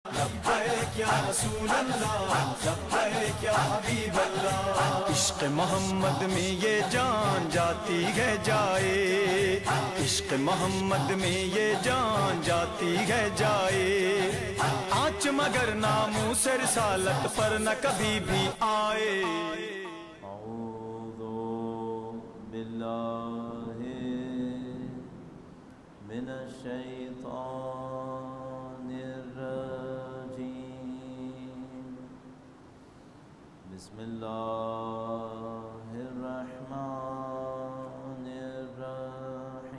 لبیک یا رسول اللہ، لبیک یا حبیب اللہ۔ عشق محمد میں یہ جان جاتی ہے جائے، عشق محمد میں یہ جان جاتی ہے جائے، آنچ مگر ناموس رسالت پر نہ کبھی بھی آئے۔ اعوذ باللہ من الشیطان الرجیم، بسم اللہ الرحمن الرحیم،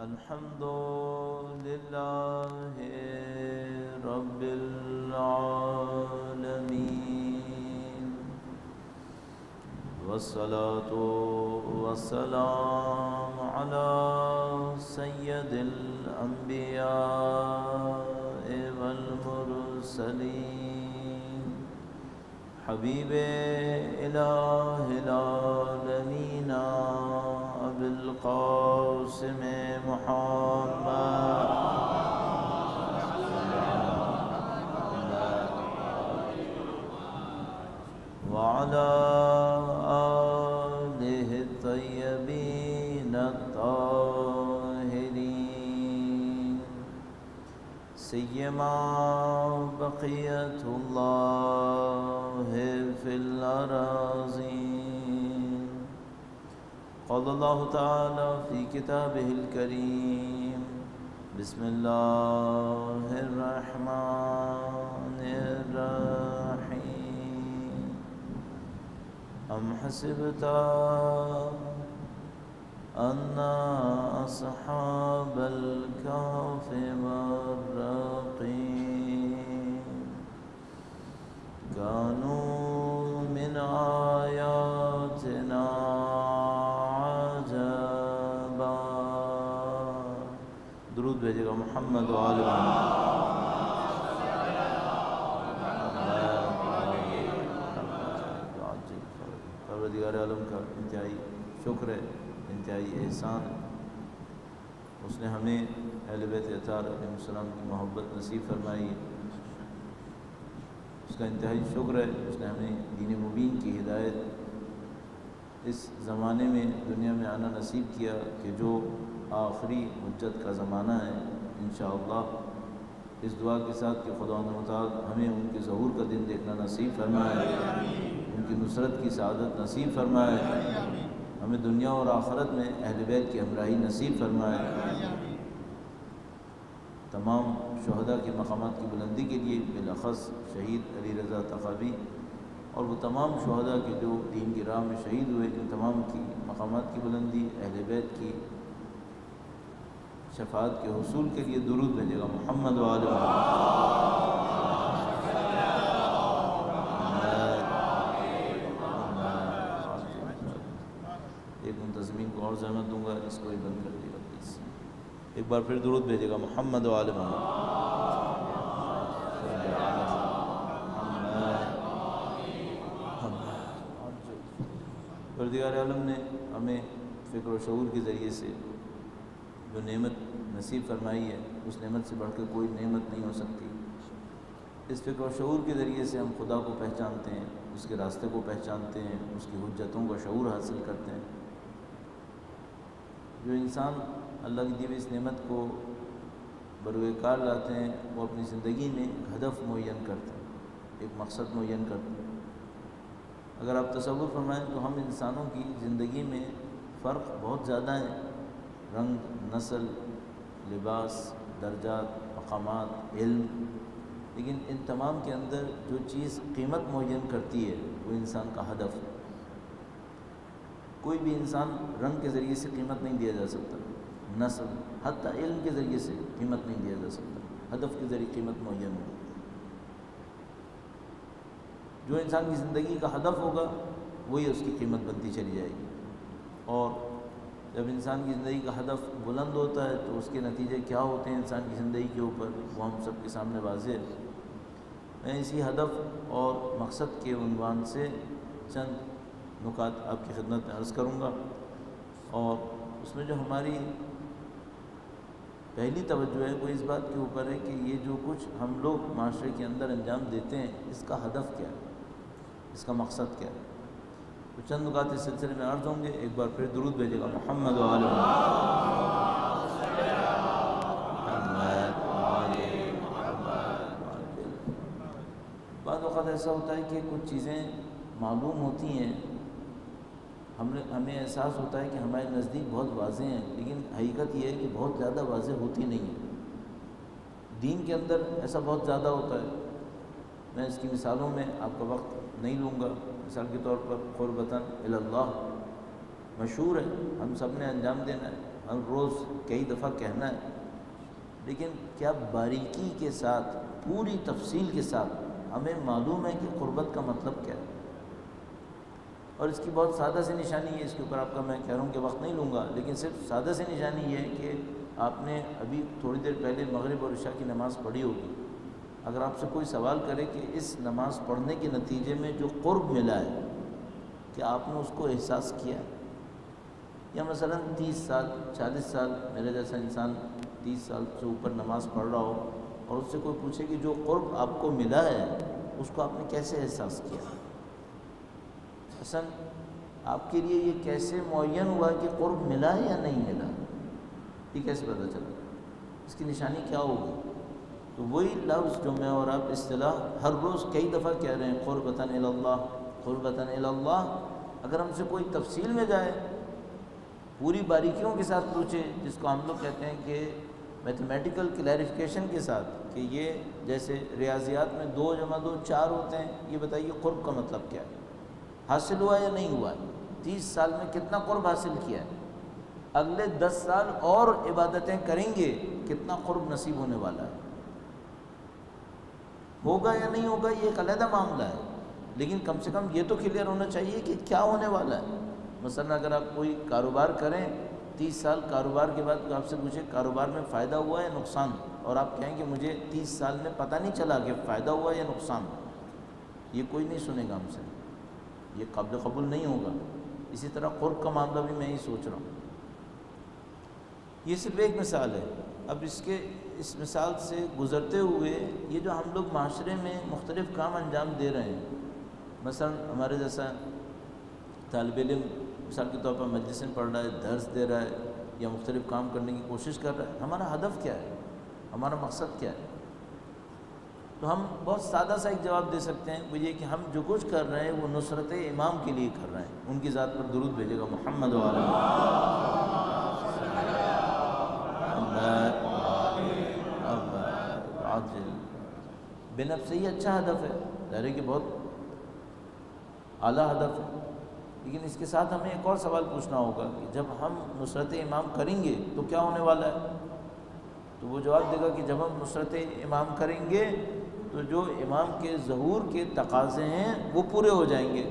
الحمد للہ رب العالمین، والصلاة والسلام علی سید الانبیاء والمرسلین، حبیب الہ العالمین ابی القاسم محمد وعلى آلہ الطیبین الطاہرین، سیما بقیت اللہ فی الأراضین، قال اللہ تعالی فی کتابہ الکریم، بسم اللہ الرحمن الرحیم، ام حسبت ان اصحاب الكهف والرقيم كانوا من آياتنا عجبا۔ درود بھیجے گا محمد و آل محمد۔ پروردگار عالم کا انتہائی شکر ہے، انتہائی احسان ہے، اس نے ہمیں اہل بیت اطہار علیہ السلام کی محبت نصیب فرمائی ہے، اس کا انتہائی شکر ہے، اس نے ہمیں دین مبین کی ہدایت اس زمانے میں دنیا میں آنا نصیب کیا کہ جو آخری حجت کا زمانہ ہے، انشاءاللہ اس دعا کے ساتھ کہ خدا متعال ہمیں ان کے ظہور کا دن دیکھنا نصیب فرمائے، ان کی نصرت کی سعادت نصیب فرمائے، ہمیں دنیا اور آخرت میں اہل بیت کی ہمراہی نصیب فرمائے، تمام شہداء کے مقامات کی بلندی کے لیے بالاخص شہید علی رضا تقوی اور وہ تمام شہداء کے جو دین کی راہ میں شہید ہوئے، ان تمام کی مقامات کی بلندی، اہل بیت کی شفاعت کے حصول کے لیے درود بھیجے گا محمد و آل محمد۔ ایک منتظمین کو اور زحمت دوں گا، اس کو ہی بند کر دے گا پلیز، ایک بار پھر درود بھیجے گا محمد و آل محمد۔ پروردگار عالم نے ہمیں فکر و شعور کے ذریعے سے جو نعمت نصیب فرمائی ہے، اس نعمت سے بڑھ کے کوئی نعمت نہیں ہو سکتی۔ اس فکر و شعور کے ذریعے سے ہم خدا کو پہچانتے ہیں، اس کے راستے کو پہچانتے ہیں، اس کی حجتوں کا شعور حاصل کرتے ہیں۔ جو انسان اللہ کی دی ہوئی اس نعمت کو بروئے کار لاتے ہیں، وہ اپنی زندگی میں ایک ہدف معین کرتے ہیں، ایک مقصد معین کرتے ہیں۔ اگر آپ تصور فرمائیں تو ہم انسانوں کی زندگی میں فرق بہت زیادہ ہیں، رنگ، نسل، لباس، درجات، مقامات، علم، لیکن ان تمام کے اندر جو چیز قیمت معین کرتی ہے وہ انسان کا ہدف ہے۔ کوئی بھی انسان رنگ کے ذریعے سے قیمت نہیں دیا جا سکتا، نسل، حتیٰ علم کے ذریعے سے قیمت نہیں دیا جا سکتا، ہدف کے ذریعے قیمت معین ہے۔ جو انسان کی زندگی کا ہدف ہوگا وہی اس کی قیمت بنتی چلی جائے گی، اور جب انسان کی زندگی کا ہدف بلند ہوتا ہے تو اس کے نتیجے کیا ہوتے ہیں انسان کی زندگی کے اوپر، وہ ہم سب کے سامنے واضح ہے۔ میں اسی ہدف اور مقصد کے عنوان سے چند نکات آپ کی خدمت میں عرض کروں گا، اور اس میں جو ہماری پہلی توجہ ہے وہ اس بات کے اوپر ہے کہ یہ جو کچھ ہم لوگ معاشرے کے اندر انجام دیتے ہیں اس کا ہدف کیا ہے، اس کا مقصد کیا ہے۔ تو چند نکات اس سلسلے میں عرض ہوں گے۔ ایک بار پھر درود بھیجے گا محمد و آل محمد۔ بعض وقت ایسا ہوتا ہے کہ کچھ چیزیں معلوم ہوتی ہیں، ہمیں احساس ہوتا ہے کہ ہمارے نزدیک بہت واضح ہیں، لیکن حقیقت یہ ہے کہ بہت زیادہ واضح ہوتی نہیں ہے۔ دین کے اندر ایسا بہت زیادہ ہوتا ہے۔ میں اس کی مثالوں میں آپ کا وقت نہیں لوں گا۔ مثال کے طور پر قربتاً اللہ مشہور ہے، ہم سب نے انجام دینا ہے، ہر روز کئی دفعہ کہنا ہے، لیکن کیا باریکی کے ساتھ پوری تفصیل کے ساتھ ہمیں معلوم ہے کہ قربت کا مطلب کیا ہے؟ اور اس کی بہت سادہ سی نشانی ہے، اس کے اوپر آپ کا میں کہہ رہا ہوں کہ وقت نہیں لوں گا، لیکن صرف سادہ سی نشانی یہ ہے کہ آپ نے ابھی تھوڑی دیر پہلے مغرب اور عشاء کی نماز پڑھی ہوگی۔ اگر آپ سے کوئی سوال کرے کہ اس نماز پڑھنے کے نتیجے میں جو قرب ملا ہے، کیا آپ نے اس کو احساس کیا ہے؟ یا مثلا 30 سال 40 سال میرے جیسا انسان 30 سال سے اوپر نماز پڑھ رہا ہو اور اس سے کوئی پوچھے کہ جو قرب آپ کو ملا ہے اس کو آپ نے کیسے احساس کیا؟ حسن آپ کے لیے یہ کیسے معین ہوا کہ قرب ملا ہے یا نہیں ملا؟ یہ کیسے پتہ چلا؟ اس کی نشانی کیا ہوگی؟ تو وہی لفظ جو میں اور آپ اصطلاح ہر روز کئی دفعہ کہہ رہے ہیں، قربتاً اللہ، قربتاً اللہ، اگر ہم سے کوئی تفصیل میں جائے، پوری باریکیوں کے ساتھ پوچھے، جس کو ہم لوگ کہتے ہیں کہ میتھمیٹیکل کلیریفیکیشن کے ساتھ، کہ یہ جیسے ریاضیات میں 2 + 2 4 ہوتے ہیں، یہ بتائیے قرب کا مطلب کیا ہے؟ حاصل ہوا یا نہیں ہوا ہے؟ 30 سال میں کتنا قرب حاصل کیا ہے؟ اگلے 10 سال اور عبادتیں کریں گے، کتنا قرب نصیب ہونے والا ہے؟ ہوگا یا نہیں ہوگا یہ ایک علیحدہ معاملہ ہے، لیکن کم سے کم یہ تو کلیئر ہونا چاہیے کہ کیا ہونے والا ہے۔ مثلا اگر آپ کوئی کاروبار کریں، 30 سال کاروبار کے بعد آپ سے پوچھے کاروبار میں فائدہ ہوا یا نقصان، اور آپ کہیں کہ مجھے 30 سال میں پتہ نہیں چلا کہ فائدہ ہوا یا نقصان، یہ کوئی نہیں سنے گا ہم سے، یہ قابل قبول نہیں ہوگا۔ اسی طرح قرب کا معاملہ بھی میں ہی سوچ رہا ہوں۔ یہ صرف ایک مثال ہے۔ اب اس مثال سے گزرتے ہوئے یہ جو ہم لوگ معاشرے میں مختلف کام انجام دے رہے ہیں، مثلا ہمارے جیسا طالب علم مثال کے طور پر مجلسیں پڑھ رہا ہے، درس دے رہا ہے، یا مختلف کام کرنے کی کوشش کر رہا ہے، ہمارا ہدف کیا ہے؟ ہمارا مقصد کیا ہے؟ تو ہم بہت سادہ سا ایک جواب دے سکتے ہیں، وہ یہ کہ ہم جو کچھ کر رہے ہیں وہ نصرت امام کے لیے کر رہے ہیں۔ ان کی ذات پر درود بھیجے گا محمد و آل بے نفس ہی اچھا ہدف ہے، ظاہر ہے کہ بہت اعلیٰ ہدف ہے، لیکن اس کے ساتھ ہمیں ایک اور سوال پوچھنا ہوگا کہ جب ہم نصرت امام کریں گے تو کیا ہونے والا ہے؟ تو وہ جواب دے گا کہ جب ہم نصرت امام کریں گے تو جو امام کے ظہور کے تقاضے ہیں وہ پورے ہو جائیں گے۔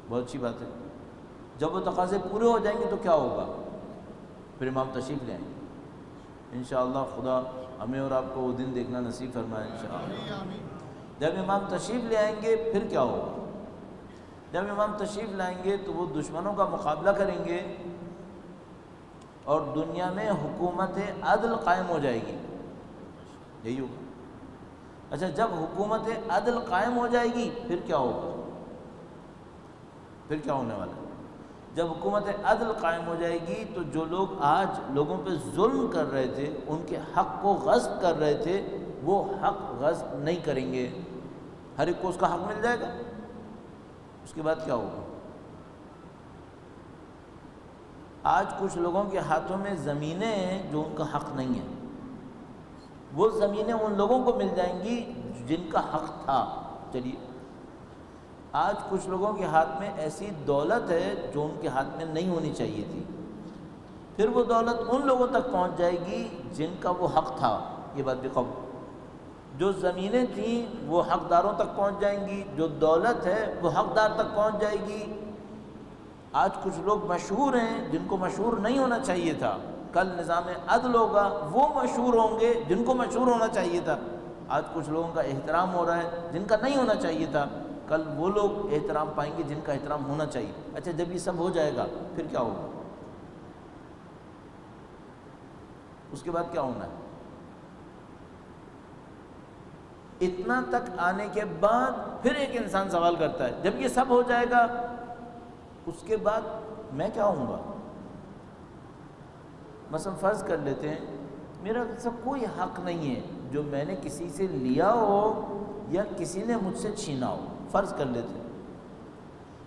بہت اچھی بات ہے۔ جب وہ تقاضے پورے ہو جائیں گے تو کیا ہوگا؟ پھر امام تشریف لے آئیں گے انشاءاللہ۔ خدا ہمیں اور آپ کو وہ دن دیکھنا نصیب فرمائے انشاءاللہ۔ جب امام تشریف لے آئیں گے پھر کیا ہوگا؟ جب امام تشریف لائیں گے تو وہ دشمنوں کا مقابلہ کریں گے اور دنیا میں حکومت عدل قائم ہو جائے گی، یہی ہوگا۔ اچھا، جب حکومت عدل قائم ہو جائے گی پھر کیا ہوگا؟ پھر کیا ہونے والا ہے؟ جب حکومت عدل قائم ہو جائے گی تو جو لوگ آج لوگوں پہ ظلم کر رہے تھے، ان کے حق کو غصب کر رہے تھے، وہ حق غصب نہیں کریں گے، ہر ایک کو اس کا حق مل جائے گا۔ اس کے بعد کیا ہوگا؟ آج کچھ لوگوں کے ہاتھوں میں زمینیں ہیں جو ان کا حق نہیں ہے، وہ زمینیں ان لوگوں کو مل جائیں گی جن کا حق تھا۔ چلیے، آج کچھ لوگوں کے ہاتھ میں ایسی دولت ہے جو ان کے ہاتھ میں نہیں ہونی چاہیے تھی، پھر وہ دولت ان لوگوں تک پہنچ جائے گی جن کا وہ حق تھا۔ یہ بات بھی قبول۔ جو زمینیں تھیں وہ حقداروں تک پہنچ جائیں گی، جو دولت ہے وہ حقدار تک پہنچ جائے گی۔ آج کچھ لوگ مشہور ہیں جن کو مشہور نہیں ہونا چاہیے تھا، کل نظام عدل ہوگا وہ مشہور ہوں گے جن کو مشہور ہونا چاہیے تھا۔ آج کچھ لوگوں کا احترام ہو رہا ہے جن کا نہیں ہونا چاہیے تھا، کل وہ لوگ احترام پائیں گے جن کا احترام ہونا چاہیے۔ اچھا، جب یہ سب ہو جائے گا پھر کیا ہوگا؟ اس کے بعد کیا ہونا ہے؟ اتنا تک آنے کے بعد پھر ایک انسان سوال کرتا ہے جب یہ سب ہو جائے گا اس کے بعد میں کیا ہوں گا؟ مثلا فرض کر لیتے ہیں میرا ایسا کوئی حق نہیں ہے جو میں نے کسی سے لیا ہو یا کسی نے مجھ سے چھینا ہو، فرض کر لیتے ہیں،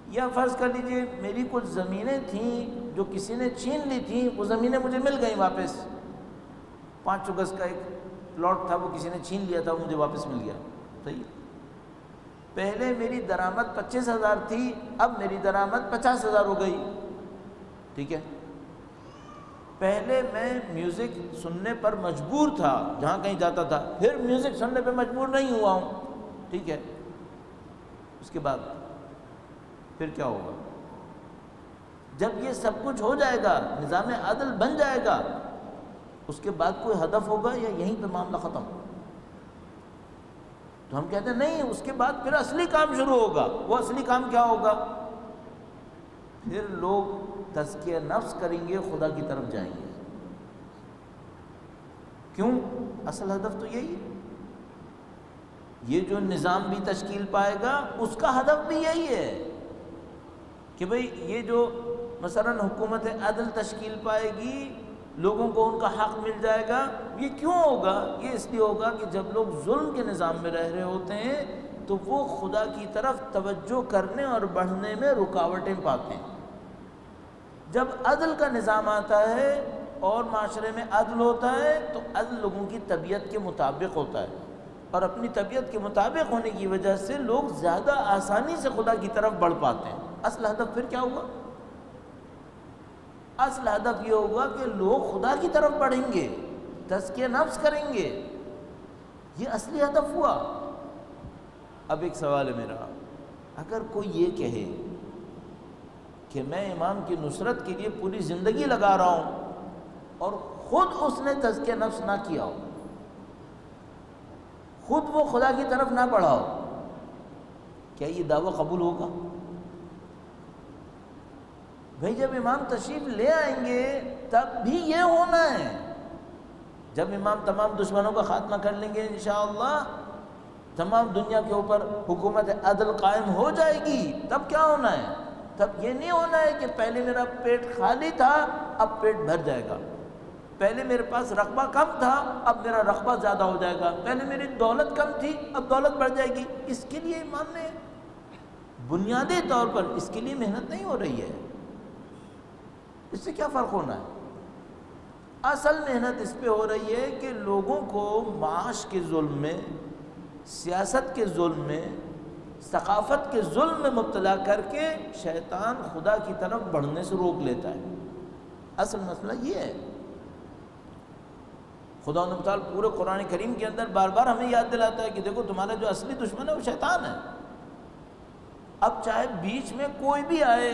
یا فرض کر لیجئے میری کچھ زمینیں تھیں جو کسی نے چھین لی تھیں، وہ زمینیں مجھے مل گئیں واپس، 500 گز کا ایک پلاٹ تھا وہ کسی نے چھین لیا تھا، وہ مجھے واپس مل گیا، صحیح؟ پہلے میری درآمد 25,000 تھی، اب میری درآمد 50,000 ہو گئی، ٹھیک ہے؟ پہلے میں میوزک سننے پر مجبور تھا جہاں کہیں جاتا تھا، پھر میوزک سننے پہ مجبور نہیں ہوا ہوں، ٹھیک ہے؟ اس کے بعد پھر کیا ہوگا؟ جب یہ سب کچھ ہو جائے گا، نظام عدل بن جائے گا، اس کے بعد کوئی ہدف ہوگا یا یہیں پہ معاملہ ختم؟ تو ہم کہتے ہیں نہیں، اس کے بعد پھر اصلی کام شروع ہوگا۔ وہ اصلی کام کیا ہوگا؟ پھر لوگ تزکیہ نفس کریں گے، خدا کی طرف جائیں گے۔ کیوں؟ اصل ہدف تو یہی ہے، یہ جو نظام بھی تشکیل پائے گا اس کا ہدف بھی یہی ہے کہ بھئی یہ جو مثلا حکومت عدل تشکیل پائے گی، لوگوں کو ان کا حق مل جائے گا۔ یہ کیوں ہوگا؟ یہ اس لیے ہوگا کہ جب لوگ ظلم کے نظام میں رہ رہے ہوتے ہیں تو وہ خدا کی طرف توجہ کرنے اور بڑھنے میں رکاوٹیں پاتے ہیں۔ جب عدل کا نظام آتا ہے اور معاشرے میں عدل ہوتا ہے تو عدل لوگوں کی طبیعت کے مطابق ہوتا ہے، اور اپنی طبیعت کے مطابق ہونے کی وجہ سے لوگ زیادہ آسانی سے خدا کی طرف بڑھ پاتے ہیں۔ اصل ہدف پھر کیا ہوگا؟ اصل ہدف یہ ہوگا کہ لوگ خدا کی طرف بڑھیں گے، تزکیہ نفس کریں گے، یہ اصلی ہدف ہوا۔ اب ایک سوال ہے میرا، اگر کوئی یہ کہے کہ میں امام کی نصرت کے لیے پوری زندگی لگا رہا ہوں اور خود اس نے تزکیہ نفس نہ کیا ہو، خود وہ خدا کی طرف نہ بڑھا ہو، کیا یہ دعویٰ قبول ہوگا؟ بھئی جب امام تشریف لے آئیں گے تب بھی یہ ہونا ہے، جب امام تمام دشمنوں کا خاتمہ کر لیں گے انشاءاللہ، تمام دنیا کے اوپر حکومت عدل قائم ہو جائے گی، تب کیا ہونا ہے؟ تب یہ نہیں ہونا ہے کہ پہلے میرا پیٹ خالی تھا اب پیٹ بھر جائے گا، پہلے میرے پاس رقبہ کم تھا اب میرا رقبہ زیادہ ہو جائے گا، پہلے میری دولت کم تھی اب دولت بڑھ جائے گی۔ اس کے لیے امام نے بنیادی طور پر اس کے لیے محنت نہیں ہو رہی ہے، اس سے کیا فرق ہونا ہے؟ اصل محنت اس پہ ہو رہی ہے کہ لوگوں کو معاش کے ظلم میں، سیاست کے ظلم میں، ثقافت کے ظلم میں مبتلا کر کے شیطان خدا کی طرف بڑھنے سے روک لیتا ہے۔ اصل مسئلہ یہ ہے۔ خدا تعالیٰ پورے قرآن کریم کے اندر بار بار ہمیں یاد دلاتا ہے کہ دیکھو تمہارا جو اصلی دشمن ہے وہ شیطان ہے۔ اب چاہے بیچ میں کوئی بھی آئے،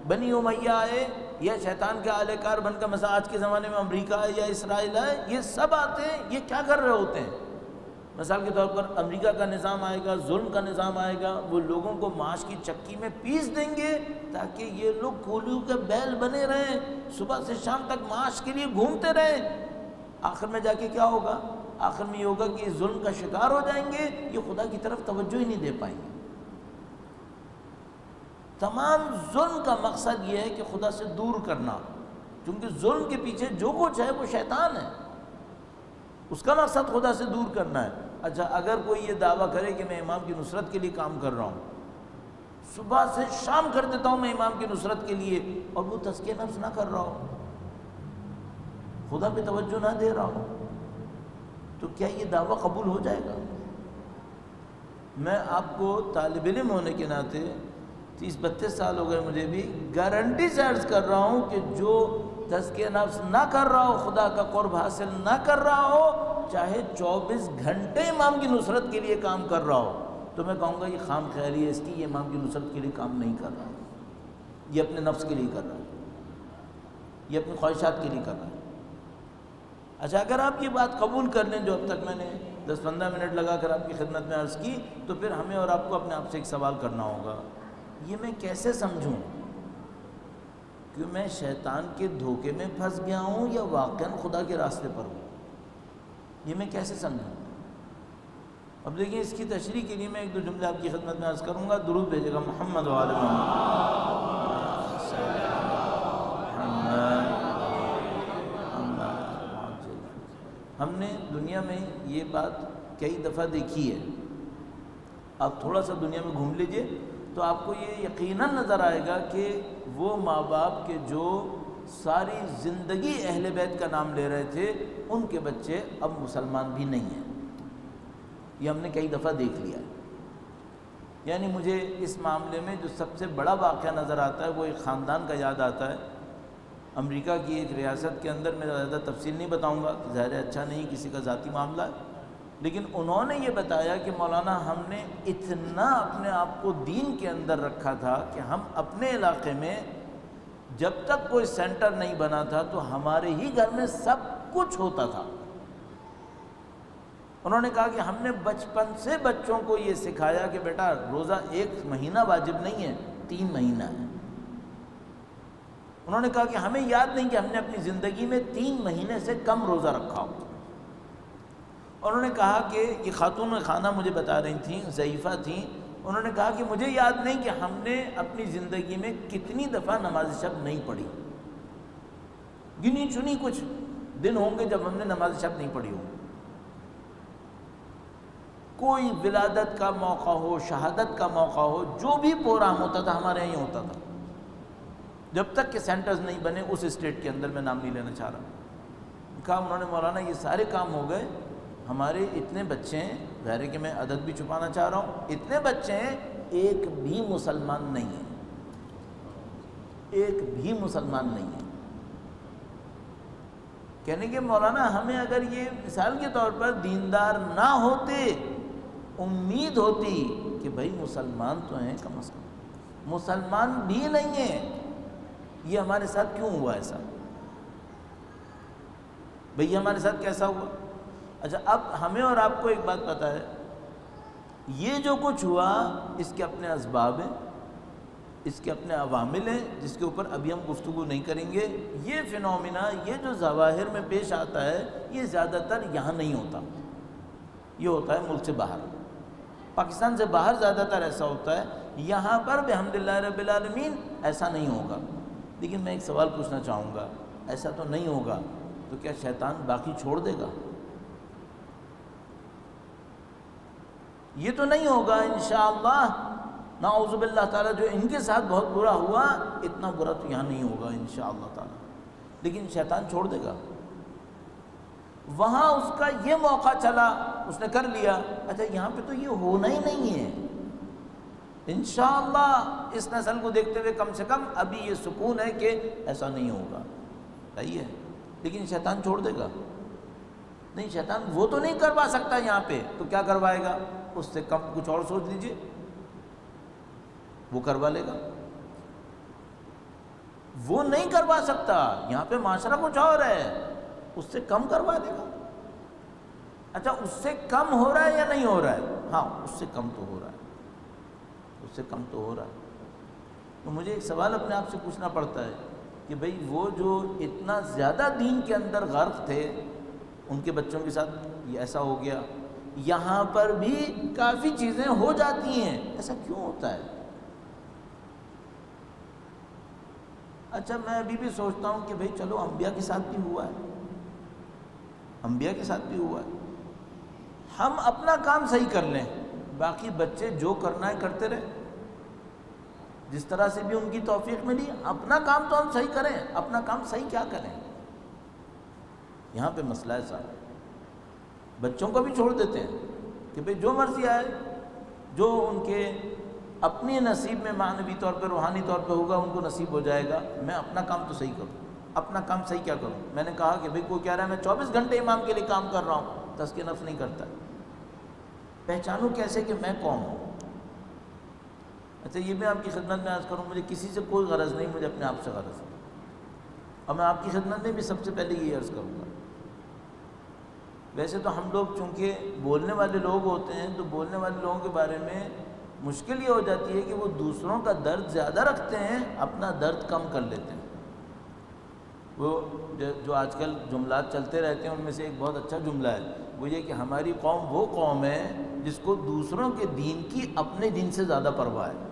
بنی امیہ آئے یا شیطان کے اہل کار بن کر مثلا آج کے زمانے میں امریکہ ہے یا اسرائیل ہے، یہ سب آتے ہیں، یہ کیا کر رہے ہوتے ہیں؟ مثال کے طور پر امریکہ کا نظام آئے گا، ظلم کا نظام آئے گا، وہ لوگوں کو معاش کی چکی میں پیس دیں گے تاکہ یہ لوگ کولیوں کے بیل بنے رہیں، صبح سے شام تک معاش کے لیے گھومتے رہیں۔ آخر میں جا کے کیا ہوگا؟ آخر میں یہ ہوگا کہ ظلم کا شکار ہو جائیں گے، یہ خدا کی طرف توجہ ہی نہیں دے پائیں گے۔ تمام ظلم کا مقصد یہ ہے کہ خدا سے دور کرنا، کیونکہ ظلم کے پیچھے جو کچھ ہے وہ شیطان ہے، اس کا مقصد خدا سے دور کرنا ہے۔ اچھا اگر کوئی یہ دعویٰ کرے کہ میں امام کی نصرت کے لیے کام کر رہا ہوں، صبح سے شام کر دیتا ہوں میں امام کی نصرت کے لیے، اور وہ تزکیہ نفس نہ کر رہا ہوں، خدا پہ توجہ نہ دے رہا ہوں، تو کیا یہ دعویٰ قبول ہو جائے گا؟ میں آپ کو طالب علم ہونے کے ناطے 30-32 سال ہو گئے مجھے بھی، گارنٹی سے عرض کر رہا ہوں کہ جو تزکیہ نفس نہ کر رہا ہو، خدا کا قرب حاصل نہ کر رہا ہو، چاہے 24 گھنٹے امام کی نصرت کے لیے کام کر رہا ہو، تو میں کہوں گا یہ خام خیالی ہے اس کی، یہ امام کی نصرت کے لیے کام نہیں کر رہا، یہ اپنے نفس کے لیے کر رہا ہے، یہ اپنی خواہشات کے لیے کر رہا ہے۔ اچھا اگر آپ یہ بات قبول کر لیں جو اب تک میں نے 10-15 منٹ لگا کر آپ کی خدمت میں عرض کی، تو پھر ہمیں اور آپ کو اپنے آپ سے ایک سوال کرنا ہوگا، یہ میں کیسے سمجھوں کہ میں شیطان کے دھوکے میں پھنس گیا ہوں یا واقعاً خدا کے راستے پر ہوں، یہ میں کیسے سمجھوں؟ اب دیکھیں اس کی تشریح کے لیے میں ایک دو جملے آپ کی خدمت میں عرض کروں گا. درود بھیجے گا محمد و آل محمد. ہم نے دنیا میں یہ بات کئی دفعہ دیکھی ہے. آپ تھوڑا سا دنیا میں گھوم لیجئے تو آپ کو یہ یقیناً نظر آئے گا کہ وہ ماں باپ کے جو ساری زندگی اہل بیت کا نام لے رہے تھے ان کے بچے اب مسلمان بھی نہیں ہیں. یہ ہم نے کئی دفعہ دیکھ لیا ہے. یعنی مجھے اس معاملے میں جو سب سے بڑا واقعہ نظر آتا ہے وہ ایک خاندان کا یاد آتا ہے. امریکہ کی ایک ریاست کے اندر، میں زیادہ تفصیل نہیں بتاؤں گا، ظاہر اچھا نہیں، کسی کا ذاتی معاملہ ہے، لیکن انہوں نے یہ بتایا کہ مولانا ہم نے اتنا اپنے آپ کو دین کے اندر رکھا تھا کہ ہم اپنے علاقے میں جب تک کوئی سینٹر نہیں بنا تھا تو ہمارے ہی گھر میں سب کچھ ہوتا تھا. انہوں نے کہا کہ ہم نے بچپن سے بچوں کو یہ سکھایا کہ بیٹا روزہ 1 مہینہ واجب نہیں ہے، 3 مہینہ ہے. انہوں نے کہا کہ ہمیں یاد نہیں کہ ہم نے اپنی زندگی میں 3 مہینے سے کم روزہ رکھا ہو. انہوں نے کہا کہ یہ خاتون خانہ مجھے بتا رہی تھیں، ضعیفہ تھیں، انہوں نے کہا کہ مجھے یاد نہیں کہ ہم نے اپنی زندگی میں کتنی دفعہ نماز شب نہیں پڑھی. گنی چنی کچھ دن ہوں گے جب ہم نے نماز شب نہیں پڑھی ہوں. کوئی ولادت کا موقع ہو، شہادت کا موقع ہو، جو بھی پروگرام ہوتا تھا ہمارے یہیں ہوتا تھا، جب تک کہ سینٹرز نہیں بنے اس اسٹیٹ کے اندر. میں نام نہیں لینا چاہ رہا. کہا انہوں نے مولانا یہ سارے کام ہو گئے، ہمارے اتنے بچے ہیں، ظاہر ہے کہ میں عدد بھی چھپانا چاہ رہا ہوں، اتنے بچے ہیں ایک بھی مسلمان نہیں ہے، ایک بھی مسلمان نہیں ہے. کہنے کہ مولانا ہمیں اگر یہ مثال کے طور پر دیندار نہ ہوتے، امید ہوتی کہ بھائی مسلمان تو ہیں، کم از کم مسلمان بھی نہیں ہیں، یہ ہمارے ساتھ کیوں ہوا ایسا؟ بھئی ہمارے ساتھ کیسا ہوا؟ اچھا اب ہمیں اور آپ کو ایک بات پتہ ہے، یہ جو کچھ ہوا اس کے اپنے اسباب ہیں، اس کے اپنے عوامل ہیں جس کے اوپر ابھی ہم گفتگو نہیں کریں گے. یہ فینومینا، یہ جو ظواہر میں پیش آتا ہے، یہ زیادہ تر یہاں نہیں ہوتا، یہ ہوتا ہے ملک سے باہر. پاکستان سے باہر زیادہ تر ایسا ہوتا ہے، یہاں پر بحمدللہ رب العالمین ایسا نہیں ہوگا. لیکن میں ایک سوال پوچھنا چاہوں گا، ایسا تو نہیں ہوگا تو کیا شیطان باقی چھوڑ دے گا؟ یہ تو نہیں ہوگا انشاءاللہ. نعوذ باللہ تعالیٰ جو ان کے ساتھ بہت برا ہوا، اتنا برا تو یہاں نہیں ہوگا انشاءاللہ تعالیٰ. لیکن شیطان چھوڑ دے گا. وہاں اس کا یہ موقع چلا، اس نے کر لیا. اچھا یہاں پہ تو یہ ہونا ہی نہیں ہے. انشاءاللہ اس نسل کو دیکھتے ہوئے کم سے کم ابھی یہ سکون ہے کہ ایسا نہیں ہوگا. صحیح ہے، لیکن شیطان چھوڑ دے گا؟ نہیں، شیطان وہ تو نہیں کروا سکتا یہاں پہ، تو کیا کروائے گا؟ اس سے کم کچھ اور سوچ لیجئے، وہ کروا لے گا. وہ نہیں کروا سکتا، یہاں پہ معاشرہ کچھ اور ہے، اس سے کم کروا دے گا. اچھا اس سے کم ہو رہا ہے یا نہیں ہو رہا ہے؟ ہاں اس سے کم تو ہو رہا ہے، اس سے کم تو ہو رہا ہے. تو مجھے ایک سوال اپنے آپ سے پوچھنا پڑتا ہے کہ بھئی وہ جو اتنا زیادہ دین کے اندر غرق تھے، ان کے بچوں کے ساتھ یہ ایسا ہو گیا. یہاں پر بھی کافی چیزیں ہو جاتی ہیں، ایسا کیوں ہوتا ہے؟ اچھا میں ابھی بھی سوچتا ہوں کہ بھئی چلو انبیاء کے ساتھ بھی ہوا ہے، انبیاء کے ساتھ بھی ہوا ہے. ہم اپنا کام صحیح کر لیں، باقی بچے جو کرنا ہے کرتے رہیں. جس طرح سے بھی ان کی توفیق ملی، اپنا کام تو ہم صحیح کریں. اپنا کام صحیح کیا کریں؟ یہاں پہ مسئلہ ایسا ہے. بچوں کو بھی چھوڑ دیتے ہیں کہ بھئی جو مرضی آئے، جو ان کے اپنی نصیب میں معنوی طور پہ روحانی طور پہ ہوگا ان کو نصیب ہو جائے گا. میں اپنا کام تو صحیح کروں. اپنا کام صحیح کیا کروں؟ میں نے کہا کہ بھئی کوئی کہہ رہا ہے میں 24 گھنٹے امام کے لیے کام کر رہا ہوں، تزکیہ نفس نہیں کرتا. پہچانوں کیسے کہ میں کون ہوں؟ اچھا یہ میں آپ کی خدمت میں عرض کروں، مجھے کسی سے کوئی غرض نہیں، مجھے اپنے آپ سے غرض ہے. اور میں آپ کی خدمت میں بھی سب سے پہلے یہ عرض کروں گا، ویسے تو ہم لوگ چونکہ بولنے والے لوگ ہوتے ہیں تو بولنے والے لوگوں کے بارے میں مشکل یہ ہو جاتی ہے کہ وہ دوسروں کا درد زیادہ رکھتے ہیں، اپنا درد کم کر لیتے ہیں. وہ جو آج کل جملات چلتے رہتے ہیں ان میں سے ایک بہت اچھا جملہ ہے، وہ یہ کہ ہماری قوم وہ قوم ہے جس کو دوسروں کے دین کی اپنے دین سے زیادہ پرواہ ہے۔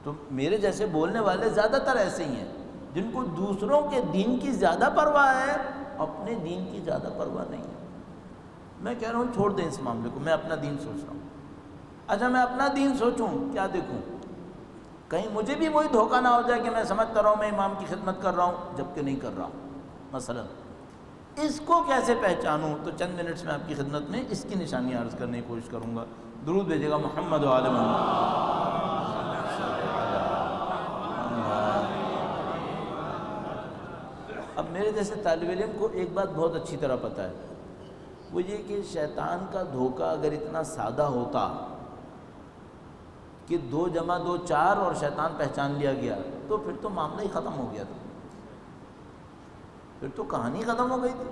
تو میرے جیسے بولنے والے زیادہ تر ایسے ہی ہیں جن کو دوسروں کے دین کی زیادہ پرواہ ہے، اپنے دین کی زیادہ پرواہ نہیں ہے۔ میں کہہ رہا ہوں چھوڑ دیں اس معاملے کو، میں اپنا دین سوچ رہا ہوں۔ اچھا میں اپنا دین سوچوں، کیا دیکھوں؟ کہیں مجھے بھی وہی دھوکہ نہ ہو جائے کہ میں سمجھتا رہا ہوں میں امام کی خدمت کر رہا ہوں جبکہ نہیں کر رہا ہوں۔ مثلا اس کو کیسے پہچانوں؟ تو چند منٹس میں آپ کی خدمت میں اس کی نشانیاں عرض کرنے کی کوشش کروں گا۔ درود بھیجے گا محمد و آل محمد۔ اب میرے جیسے طالب علم کو ایک بات بہت اچھی طرح پتہ ہے، وہ یہ کہ شیطان کا دھوکہ اگر اتنا سادہ ہوتا کہ 2 + 2 4 اور شیطان پہچان لیا گیا تو پھر تو معاملہ ہی ختم ہو گیا تھا، پھر تو کہانی ختم ہو گئی تھی۔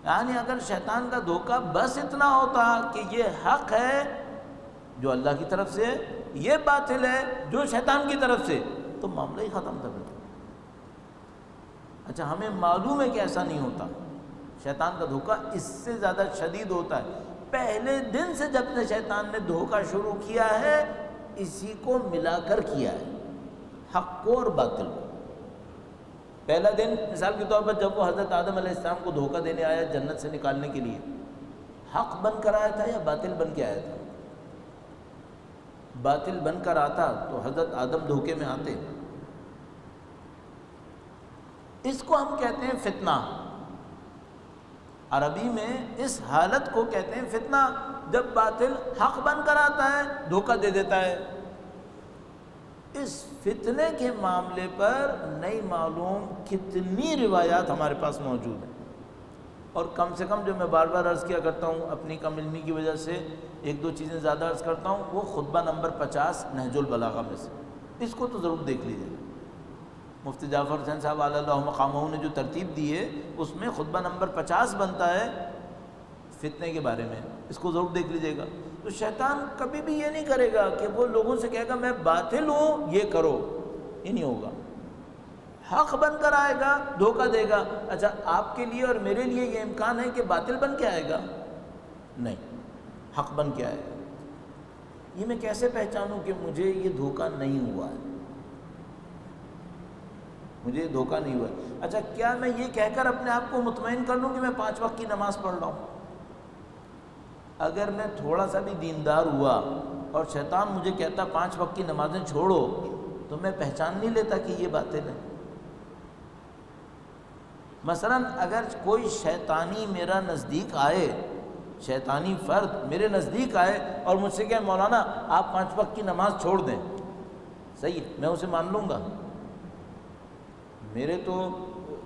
یعنی اگر شیطان کا دھوکہ بس اتنا ہوتا کہ یہ حق ہے جو اللہ کی طرف سے، یہ باطل ہے جو شیطان کی طرف سے، تو معاملہ ہی ختم تھا۔ اچھا ہمیں معلوم ہے کہ ایسا نہیں ہوتا، شیطان کا دھوکہ اس سے زیادہ شدید ہوتا ہے۔ پہلے دن سے جب سے شیطان نے دھوکہ شروع کیا ہے اسی کو ملا کر کیا ہے، حق کو اور باطل کو۔ پہلا دن مثال کے طور پر جب وہ حضرت آدم علیہ السلام کو دھوکہ دینے آیا جنت سے نکالنے کے لیے، حق بن کر آیا تھا یا باطل بن کے آیا تھا؟ باطل بن کر آتا تو حضرت آدم دھوکے میں آتے۔ اس کو ہم کہتے ہیں فتنہ، عربی میں اس حالت کو کہتے ہیں فتنہ، جب باطل حق بن کر آتا ہے دھوکہ دے دیتا ہے۔ اس فتنے کے معاملے پر نہیں معلوم کتنی روایات ہمارے پاس موجود ہیں، اور کم سے کم جو میں بار بار عرض کیا کرتا ہوں اپنی کم علمی کی وجہ سے 1-2 چیزیں زیادہ عرض کرتا ہوں، وہ خطبہ نمبر 50 نہج البلاغہ میں سے، اس کو تو ضرور دیکھ لیجیے۔ مفتی جعفر حسین صاحب علی اللہ مقامہ نے جو ترتیب دی ہے اس میں خطبہ نمبر 50 بنتا ہے فتنے کے بارے میں، اس کو ضرور دیکھ لیجیے گا۔ تو شیطان کبھی بھی یہ نہیں کرے گا کہ وہ لوگوں سے کہے گا میں باطل ہوں یہ کرو، یہ نہیں ہوگا۔ حق بن کر آئے گا، دھوکہ دے گا۔ اچھا آپ کے لیے اور میرے لیے یہ امکان ہے کہ باطل بن کے آئے گا؟ نہیں، حق بن کے آئے گا۔ یہ میں کیسے پہچانوں کہ مجھے یہ دھوکہ نہیں ہوا ہے، مجھے دھوکہ نہیں ہوا ہے؟ اچھا کیا میں یہ کہہ کر اپنے آپ کو مطمئن کر لوں کہ میں 5 وقت کی نماز پڑھ رہا ہوں؟ اگر میں تھوڑا سا بھی دیندار ہوا اور شیطان مجھے کہتا 5 وقت کی نمازیں چھوڑو تو میں پہچان نہیں لیتا کہ یہ باطل ہے؟ مثلا اگر کوئی شیطانی میرا نزدیک آئے، شیطانی فرد میرے نزدیک آئے اور مجھ سے کہے مولانا آپ 5 وقت کی نماز چھوڑ دیں، صحیح، میں اسے مان لوں گا۔ میرے تو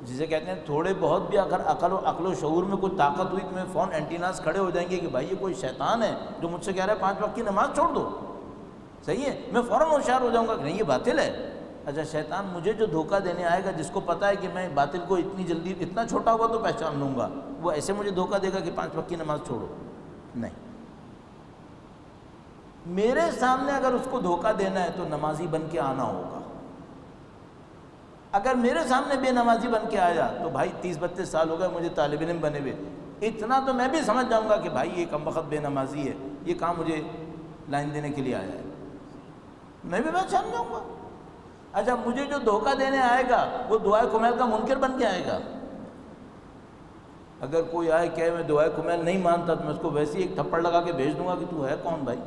جسے کہتے ہیں تھوڑے بہت بھی اگر عقل و شعور میں کوئی طاقت ہوئی تو میں فون اینٹیناز کھڑے ہو جائیں گے کہ بھائی یہ کوئی شیطان ہے جو مجھ سے کہہ رہا ہے 5 وقت کی نماز چھوڑ دو، صحیح ہے، میں فوراً ہوشیار ہو جاؤں گا کہ نہیں یہ باطل ہے۔ اچھا شیطان مجھے جو دھوکہ دینے آئے گا، جس کو پتہ ہے کہ میں باطل کو اتنی جلدی اتنا چھوٹا ہوا تو پہچان لوں گا، وہ ایسے مجھے دھوکہ دے گا کہ 5 وقت کی نماز چھوڑو؟ نہیں۔ میرے سامنے اگر اس کو دھوکہ دینا ہے تو نمازی بن کے آنا ہوگا۔ اگر میرے سامنے بے نمازی بن کے آیا تو بھائی 30-32 سال ہو گئے مجھے طالب علم بنے ہوئے، اتنا تو میں بھی سمجھ جاؤں گا کہ بھائی یہ کم وقت بے نمازی ہے، یہ کام مجھے لائن دینے کے لیے آیا ہے، میں بھی پہچان جاؤں گا۔ اچھا مجھے جو دھوکہ دینے آئے گا وہ دعائے کمیل کا منکر بن کے آئے گا۔ اگر کوئی آئے کہ میں دعائے کمیل نہیں مانتا تو میں اس کو ویسے ہی ایک تھپڑ لگا کے بھیج دوں گا کہ تو ہے کون بھائی،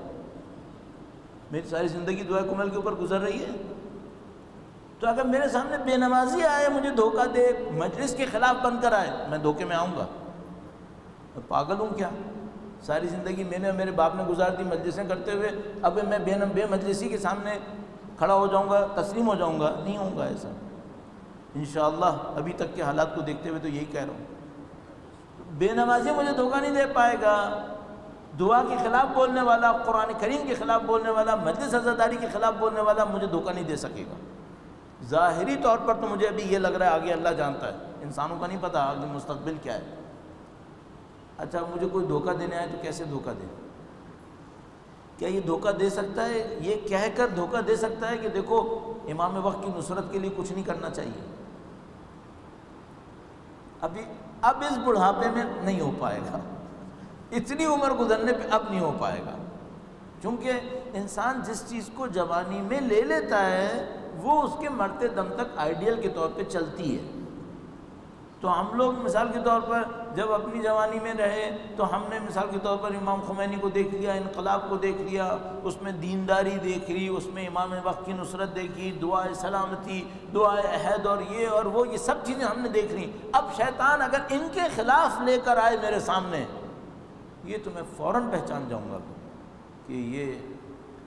میری ساری زندگی دعائے کمیل کے اوپر گزر رہی ہے۔ تو اگر میرے سامنے بے نمازی آئے مجھے دھوکہ دے، مجلس کے خلاف بن کر آئے، میں دھوکے میں آؤں گا؟ میں پاگل ہوں کیا؟ ساری زندگی میں نے میرے باپ نے گزار دی مجلسیں کرتے ہوئے، اب میں بے مجلسی کے سامنے کھڑا ہو جاؤں گا، تسلیم ہو جاؤں گا؟ نہیں ہوں گا ایسا انشاءاللہ۔ ابھی تک کے حالات کو دیکھتے ہوئے تو یہی کہہ رہا ہوں، بے نمازی مجھے دھوکہ نہیں دے پائے گا۔ دعا کے خلاف بولنے والا، قرآن کریم کے خلاف بولنے والا، مجلس عزاداری کے خلاف بولنے والا مجھے دھوکہ نہیں دے سکے گا۔ ظاہری طور پر تو مجھے ابھی یہ لگ رہا ہے، آگے اللہ جانتا ہے، انسانوں کا نہیں پتہ آگے مستقبل کیا ہے۔ اچھا مجھے کوئی دھوکہ دینے آئے تو کیسے دھوکہ دے؟ کیا یہ دھوکہ دے سکتا ہے، یہ کہہ کر دھوکہ دے سکتا ہے کہ دیکھو امام وقت کی نصرت کے لیے کچھ نہیں کرنا چاہیے؟ اب اس بڑھاپے میں نہیں ہو پائے گا، اتنی عمر گزرنے پہ اب نہیں ہو پائے گا، کیونکہ انسان جس چیز کو جوانی میں لے لیتا ہے وہ اس کے مرتے دم تک آئیڈیل کے طور پہ چلتی ہے۔ تو ہم لوگ مثال کے طور پر جب اپنی جوانی میں رہے تو ہم نے مثال کے طور پر امام خمینی کو دیکھ لیا، انقلاب کو دیکھ لیا، اس میں دینداری دیکھ لی، اس میں امام وقت کی نصرت دیکھی، دعائے سلامتی، دعائے عہد اور وہ یہ سب چیزیں ہم نے دیکھ لی۔ اب شیطان اگر ان کے خلاف لے کر آئے میرے سامنے، یہ تو میں فوراً پہچان جاؤں گا کہ یہ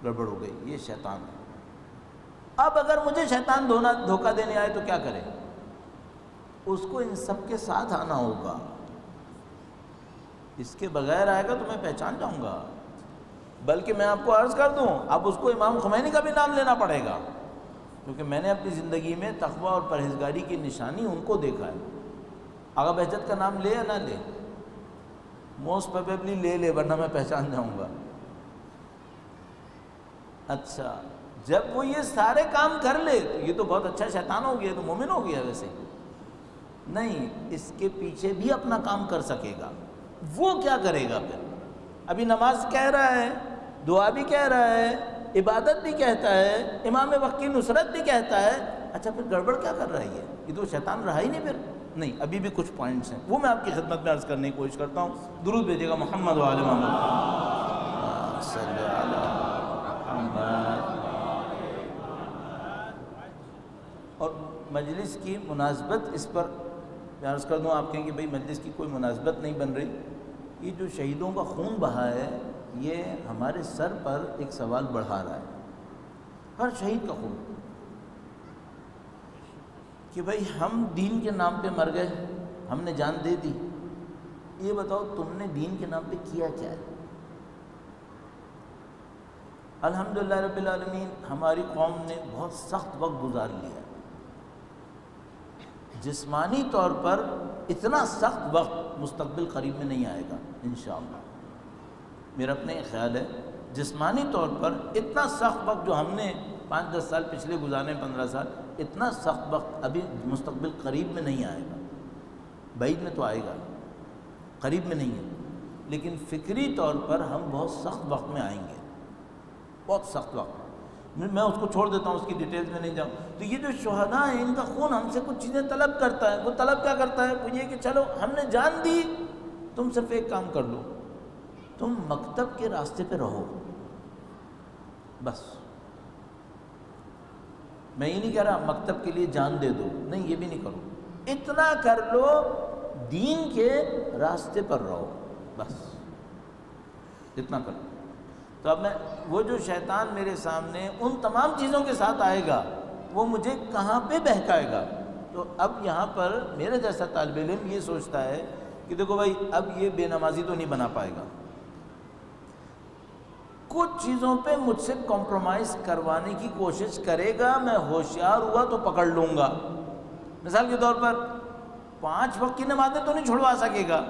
گڑبڑ ہو گئی، یہ شیطان ہے۔ اب اگر مجھے شیطان دھوکہ دینے آئے تو کیا کرے؟ اس کو ان سب کے ساتھ آنا ہوگا، اس کے بغیر آئے گا تو میں پہچان جاؤں گا۔ بلکہ میں آپ کو عرض کر دوں، اب اس کو امام خمینی کا بھی نام لینا پڑے گا، کیونکہ میں نے اپنی زندگی میں تقویٰ اور پرہیزگاری کی نشانی ان کو دیکھا ہے۔ آغا بہجت کا نام لے یا نہ لے؟ موسٹ پروبیبلی لے ورنہ میں پہچان جاؤں گا۔ اچھا، جب وہ یہ سارے کام کر لے تو یہ تو بہت اچھا شیطان ہو گیا، تو مومن ہو گیا۔ ویسے نہیں، اس کے پیچھے بھی اپنا کام کر سکے گا۔ وہ کیا کرے گا پھر؟ ابھی نماز کہہ رہا ہے، دعا بھی کہہ رہا ہے، عبادت بھی کہتا ہے، امام وقت کی نصرت بھی کہتا ہے، اچھا پھر گڑبڑ کیا کر رہی ہے؟ یہ تو شیطان رہا ہی نہیں پھر۔ نہیں، ابھی بھی کچھ پوائنٹس ہیں، وہ میں آپ کی خدمت میں عرض کرنے کی کوشش کرتا ہوں۔ درود بھیجیے گا محمد و آل محمد صلی علی محمد۔ اور مجلس کی مناسبت اس پر میں عرض کر دوں، آپ کہیں کہ بھئی مجلس کی کوئی مناسبت نہیں بن رہی، یہ جو شہیدوں کا خون بہا ہے یہ ہمارے سر پر ایک سوال بڑھا رہا ہے۔ ہر شہید کا خون، کہ بھئی ہم دین کے نام پہ مر گئے، ہم نے جان دے دی، یہ بتاؤ تم نے دین کے نام پہ کیا کیا ہے؟ الحمدللہ رب العالمین ہماری قوم نے بہت سخت وقت گزار لیا، جسمانی طور پر اتنا سخت وقت مستقبل قریب میں نہیں آئے گا انشاءاللہ۔ میرا اپنے خیال ہے جسمانی طور پر اتنا سخت وقت جو ہم نے 5-10 سال پچھلے گزارے، 15 سال، اتنا سخت وقت ابھی مستقبل قریب میں نہیں آئے گا۔ بعید میں تو آئے گا، قریب میں نہیں ہے، لیکن فکری طور پر ہم بہت سخت وقت میں آئیں گے، بہت سخت وقت۔ میں اس کو چھوڑ دیتا ہوں، اس کی ڈیٹیلز میں نہیں جاؤں۔ تو یہ جو شہداء ہیں ان کا خون ہم سے کچھ چیزیں طلب کرتا ہے۔ وہ طلب کیا کرتا ہے؟ وہ یہ کہ چلو ہم نے جان دی، تم صرف ایک کام کر لو، تم مکتب کے راستے پہ رہو، بس۔ میں یہ نہیں کہہ رہا مکتب کے لیے جان دے دو، نہیں، یہ بھی نہیں کرو، اتنا کر لو دین کے راستے پر رہو، بس اتنا کر لو۔ تو اب وہ جو شیطان میرے سامنے ان تمام چیزوں کے ساتھ آئے گا، وہ مجھے کہاں پہ بہکائے گا؟ تو اب یہاں پر میرے جیسا طالب علم یہ سوچتا ہے کہ دیکھو بھائی اب یہ بے نمازی تو نہیں بنا پائے گا، کچھ چیزوں پہ مجھ سے کمپرومائز کروانے کی کوشش کرے گا، میں ہوشیار ہوا تو پکڑ لوں گا۔ مثال کے طور پر 5 وقت کی نمازیں تو نہیں چھڑوا سکے گا،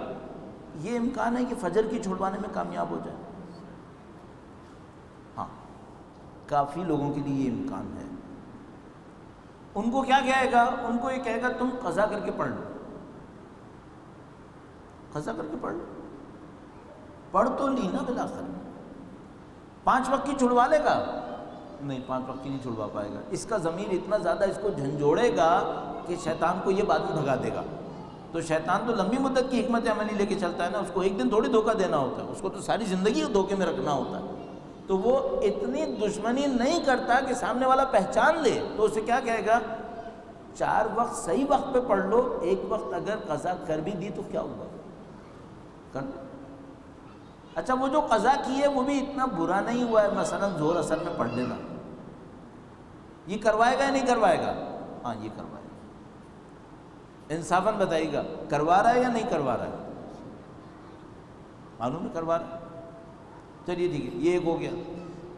یہ امکان ہے کہ فجر کی چھڑوانے میں کامیاب ہو جائے، ہاں کافی لوگوں کے لیے یہ امکان ہے۔ ان کو کیا کہے گا؟ ان کو یہ کہے گا تم قضا کر کے پڑھ لو، قضا کر کے پڑھ لو، پڑھ تو لی نا بالآخر۔ 5 وقت کی چھڑوا لے گا؟ نہیں، 5 وقت کی نہیں چھڑوا پائے گا۔ اس کا ضمیر اتنا زیادہ اس کو جھنجھوڑے گا کہ شیطان کو یہ بعد میں بھگا دے گا۔ تو شیطان تو لمبی مدت کی حکمت عملی لے کے چلتا ہے نا، اس کو ایک دن تھوڑی دھوکہ دینا ہوتا ہے، اس کو تو ساری زندگی دھوکے میں رکھنا ہوتا ہے۔ تو وہ اتنی دشمنی نہیں کرتا کہ سامنے والا پہچان لے، تو اسے کیا کہے گا؟ 4 وقت صحیح وقت پہ پڑھ لو، 1 وقت اگر قضا کر بھی دی تو کیا ہوا، کر لو۔ اچھا وہ جو قضا کی ہے وہ بھی اتنا برا نہیں ہوا ہے، مثلا ظہر اثر میں پڑھ لینا، یہ کروائے گا یا نہیں کروائے گا؟ ہاں یہ کروائے گا۔ انصافاً بتائیے گا کروا رہا ہے یا نہیں کروا رہا ہے؟ معلوم ہے کروا رہا ہے۔ چلیے ٹھیک ہے، یہ ایک ہو گیا۔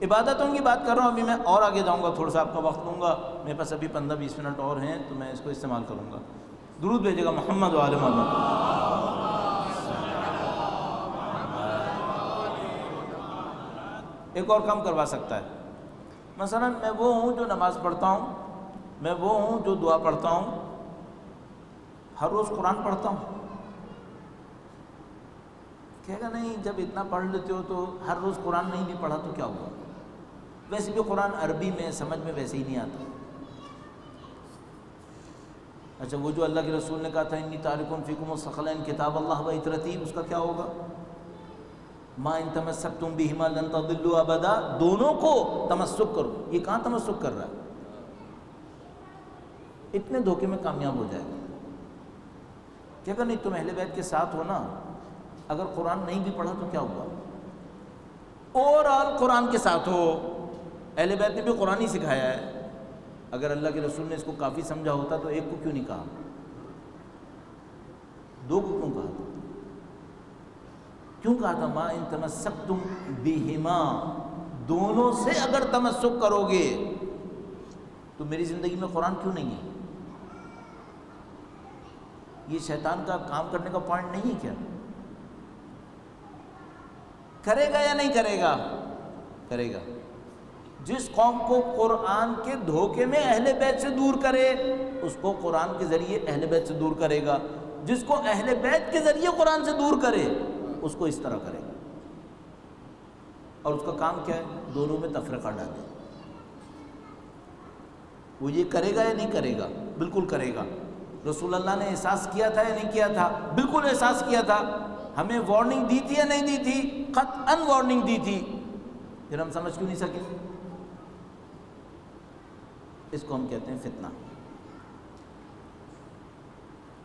عبادتوں کی بات کر رہا ہوں، ابھی میں اور آگے جاؤں گا، تھوڑا سا آپ کا وقت لوں گا، میرے پاس ابھی 15-20 منٹ اور ہیں تو میں اس کو استعمال کروں گا۔ درود بھیجے گا محمد و آل محمد۔ ایک اور کام کروا سکتا ہے، مثلا میں وہ ہوں جو نماز پڑھتا ہوں، میں وہ ہوں جو دعا پڑھتا ہوں، ہر روز قرآن پڑھتا ہوں. کہے گا نہیں، جب اتنا پڑھ لیتے ہو تو ہر روز قرآن نہیں بھی پڑھا تو کیا ہوا؟ ویسے بھی قرآن عربی میں سمجھ میں ویسے ہی نہیں آتا. اچھا وہ جو اللہ کے رسول نے کہا تھا انی تارکٌ فیکم الثقلین کتاب اللہ و عترتی، اس کا کیا ہوگا؟ ما ان تمسکتم بہما لن تضلوا ابدا، دونوں کو تمسک کرو. یہ کہاں تمسک کر رہا ہے؟ اتنے دھوکے میں کامیاب ہو جائے گا. کہ اگر نہیں تم اہل بیت کے ساتھ ہو نا، اگر قرآن نہیں بھی پڑھا تو کیا ہوا؟ اوور آل قرآن کے ساتھ ہو، اہل بیت نے بھی قرآن ہی سکھایا ہے. اگر اللہ کے رسول نے اس کو کافی سمجھا ہوتا تو ایک کو کیوں نہیں کہا؟ دو کو کیوں کہا تھا؟ کیوں کہا تھا ما ان تمسکتم بہما، دونوں سے اگر تمسک کرو گے تو میری زندگی میں قرآن کیوں نہیں ہے؟ یہ شیطان کا کام کرنے کا پوائنٹ نہیں ہے کیا؟ کرے گا یا نہیں کرے گا؟ کرے گا. جس قوم کو قرآن کے دھوکے میں اہل بیت سے دور کرے اس کو قرآن کے ذریعے اہل بیت سے دور کرے گا. جس کو اہل بیت کے ذریعے قرآن سے دور کرے اس کو اس طرح کرے گا. اور اس کا کام کیا ہے؟ دونوں میں تفرقہ ڈالے. وہ یہ کرے گا یا نہیں کرے گا؟ بالکل کرے گا. رسول اللہ نے احساس کیا تھا یا نہیں کیا تھا؟ بالکل احساس کیا تھا. ہمیں وارننگ دی تھی یا نہیں دی تھی؟ قطعاً وارننگ دی تھی. پھر ہم سمجھ کیوں نہیں سکے؟ اس کو ہم کہتے ہیں فتنہ.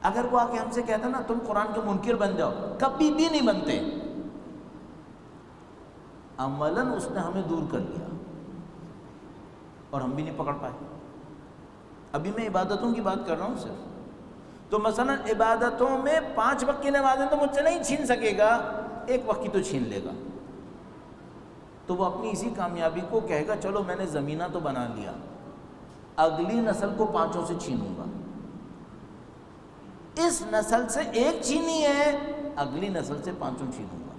اگر وہ آ کے ہم سے کہتا نا تم قرآن کے منکر بن جاؤ، کبھی بھی نہیں بنتے. عملاً اس نے ہمیں دور کر لیا اور ہم بھی نہیں پکڑ پائے. ابھی میں عبادتوں کی بات کر رہا ہوں صرف. تو مثلا عبادتوں میں 5 وقت کی نمازیں تو مجھ سے نہیں چھین سکے گا، 1 وقت کی تو چھین لے گا. تو وہ اپنی اسی کامیابی کو کہے گا چلو میں نے زمینہ تو بنا لیا، اگلی نسل کو 5 سے چھینوں گا. اس نسل سے 1 چھینی ہے، اگلی نسل سے 5 چھینوں گا.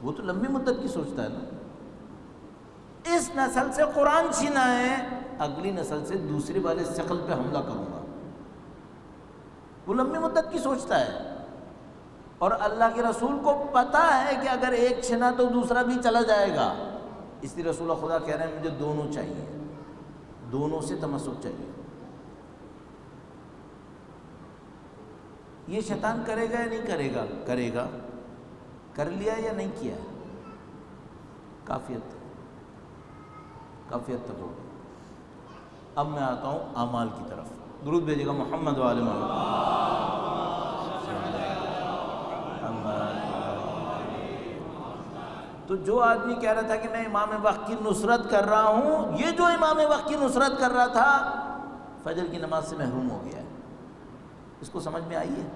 وہ تو لمبی مدت کی سوچتا ہے نا. اس نسل سے قرآن چھینا ہے، اگلی نسل سے دوسرے والے شکل پہ حملہ کروں گا. وہ لمبی مدت کی سوچتا ہے. اور اللہ کے رسول کو پتا ہے کہ اگر 1 چھنا تو دوسرا بھی چلا جائے گا. اس لیے رسول خدا کہہ رہے ہیں مجھے دونوں چاہیے، دونوں سے تمسک چاہیے. یہ شیطان کرے گا یا نہیں کرے گا؟ کرے گا. کر لیا یا نہیں کیا؟ کافی حد تک ہو گیا. اب میں آتا ہوں اعمال کی طرف. درود بھیجے گا محمد و آل محمد. تو جو آدمی کہہ رہا تھا کہ میں امام وقت کی نصرت کر رہا ہوں، یہ جو امام وقت کی نصرت کر رہا تھا فجر کی نماز سے محروم ہو گیا ہے. اس کو سمجھ میں آئی ہے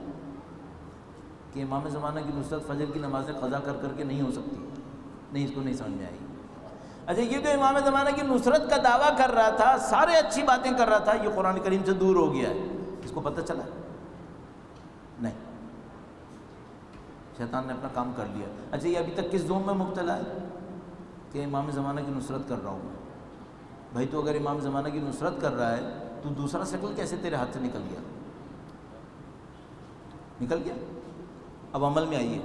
کہ امام زمانہ کی نصرت فجر کی نمازیں قضا کر کر کے نہیں ہو سکتی؟ نہیں، اس کو نہیں سمجھ میں آئی. اچھا یہ جو امام زمانہ کی نصرت کا دعویٰ کر رہا تھا، سارے اچھی باتیں کر رہا تھا، یہ قرآن کریم سے دور ہو گیا ہے، اس کو پتہ چلا؟ نہیں، شیطان نے اپنا کام کر لیا. اچھا یہ ابھی تک کس ذوم میں مبتلا ہے کہ امام زمانہ کی نصرت کر رہا ہوں میں؟ بھائی تو اگر امام زمانہ کی نصرت کر رہا ہے تو دوسرا شکل کیسے تیرے ہاتھ سے نکل گیا؟ نکل گیا. اب عمل میں آئیے.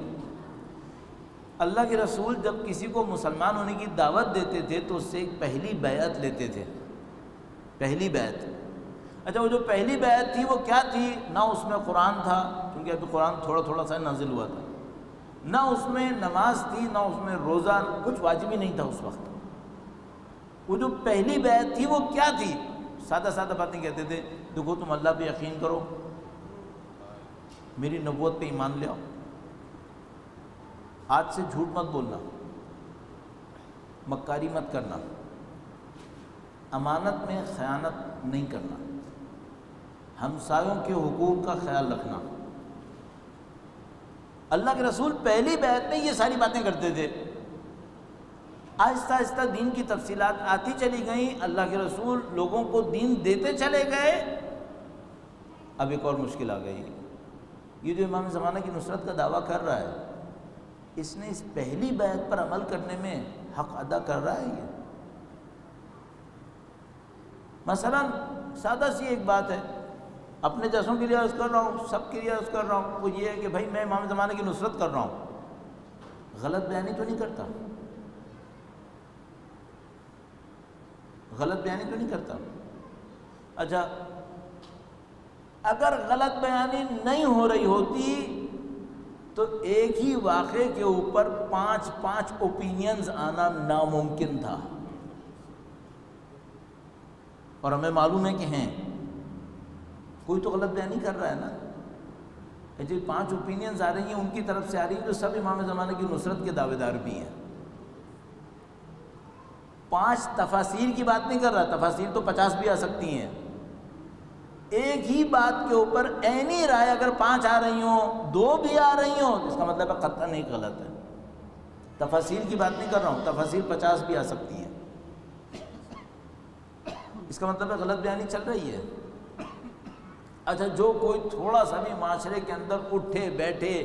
اللہ کے رسول جب کسی کو مسلمان ہونے کی دعوت دیتے تھے تو اس سے ایک پہلی بیعت لیتے تھے. پہلی بیعت. اچھا وہ جو پہلی بیعت تھی وہ کیا تھی؟ نہ اس میں قرآن تھا، کیونکہ ابھی قرآن تھوڑا تھوڑا سا نازل ہوا تھا. نہ اس میں نماز تھی، نہ اس میں روزہ، کچھ واجب ہی نہیں تھا اس وقت. وہ جو پہلی بیعت تھی وہ کیا تھی؟ سادہ سادہ باتیں کہتے تھے. دیکھو تم اللہ پہ یقین کرو، میری نبوت پہ ایمان لے آؤ، آج سے جھوٹ مت بولنا، مکاری مت کرنا، امانت میں خیانت نہیں کرنا، ہمسایوں کے حقوق کا خیال رکھنا. اللہ کے رسول پہلی بیعت میں یہ ساری باتیں کرتے تھے. آہستہ آہستہ دین کی تفصیلات آتی چلی گئیں، اللہ کے رسول لوگوں کو دین دیتے چلے گئے. اب ایک اور مشکل آ گئی. یہ جو امام زمانہ کی نصرت کا دعویٰ کر رہا ہے، اس نے اس پہلی بیعت پر عمل کرنے میں حق ادا کر رہا ہے. یہ مثلا سادہ سی ایک بات ہے اپنے جیسوں کے لیے عرض کر رہا ہوں، سب کے لیے عرض کر رہا ہوں، وہ یہ ہے کہ بھائی میں امام زمانے کی نصرت کر رہا ہوں، غلط بیانی تو نہیں کرتا، غلط بیانی تو نہیں کرتا۔ اچھا اگر غلط بیانی نہیں ہو رہی ہوتی تو ایک ہی واقعے کے اوپر 5 اوپینینز آنا ناممکن تھا، اور ہمیں معلوم ہے کہ ہیں، کوئی تو غلط بیانی کر رہا ہے نا۔ جو 5 اوپینینز آ رہی ہیں ان کی طرف سے آ رہی ہیں جو سب امام زمانے کی نصرت کے دعوے دار بھی ہیں۔ 5 تفاسیر کی بات نہیں کر رہا، تفاسیر تو 50 بھی آ سکتی ہیں، ایک ہی بات کے اوپر عینی رائے اگر 5 آ رہی ہوں، 2 بھی آ رہی ہوں، اس کا مطلب ہے قطعاً نہیں غلط ہے۔ تفاسیر کی بات نہیں کر رہا ہوں، تفاسیر 50 بھی آ سکتی ہیں، اس کا مطلب ہے غلط بیانی چل رہی ہے۔ اچھا جو کوئی تھوڑا سا بھی معاشرے کے اندر اٹھے بیٹھے،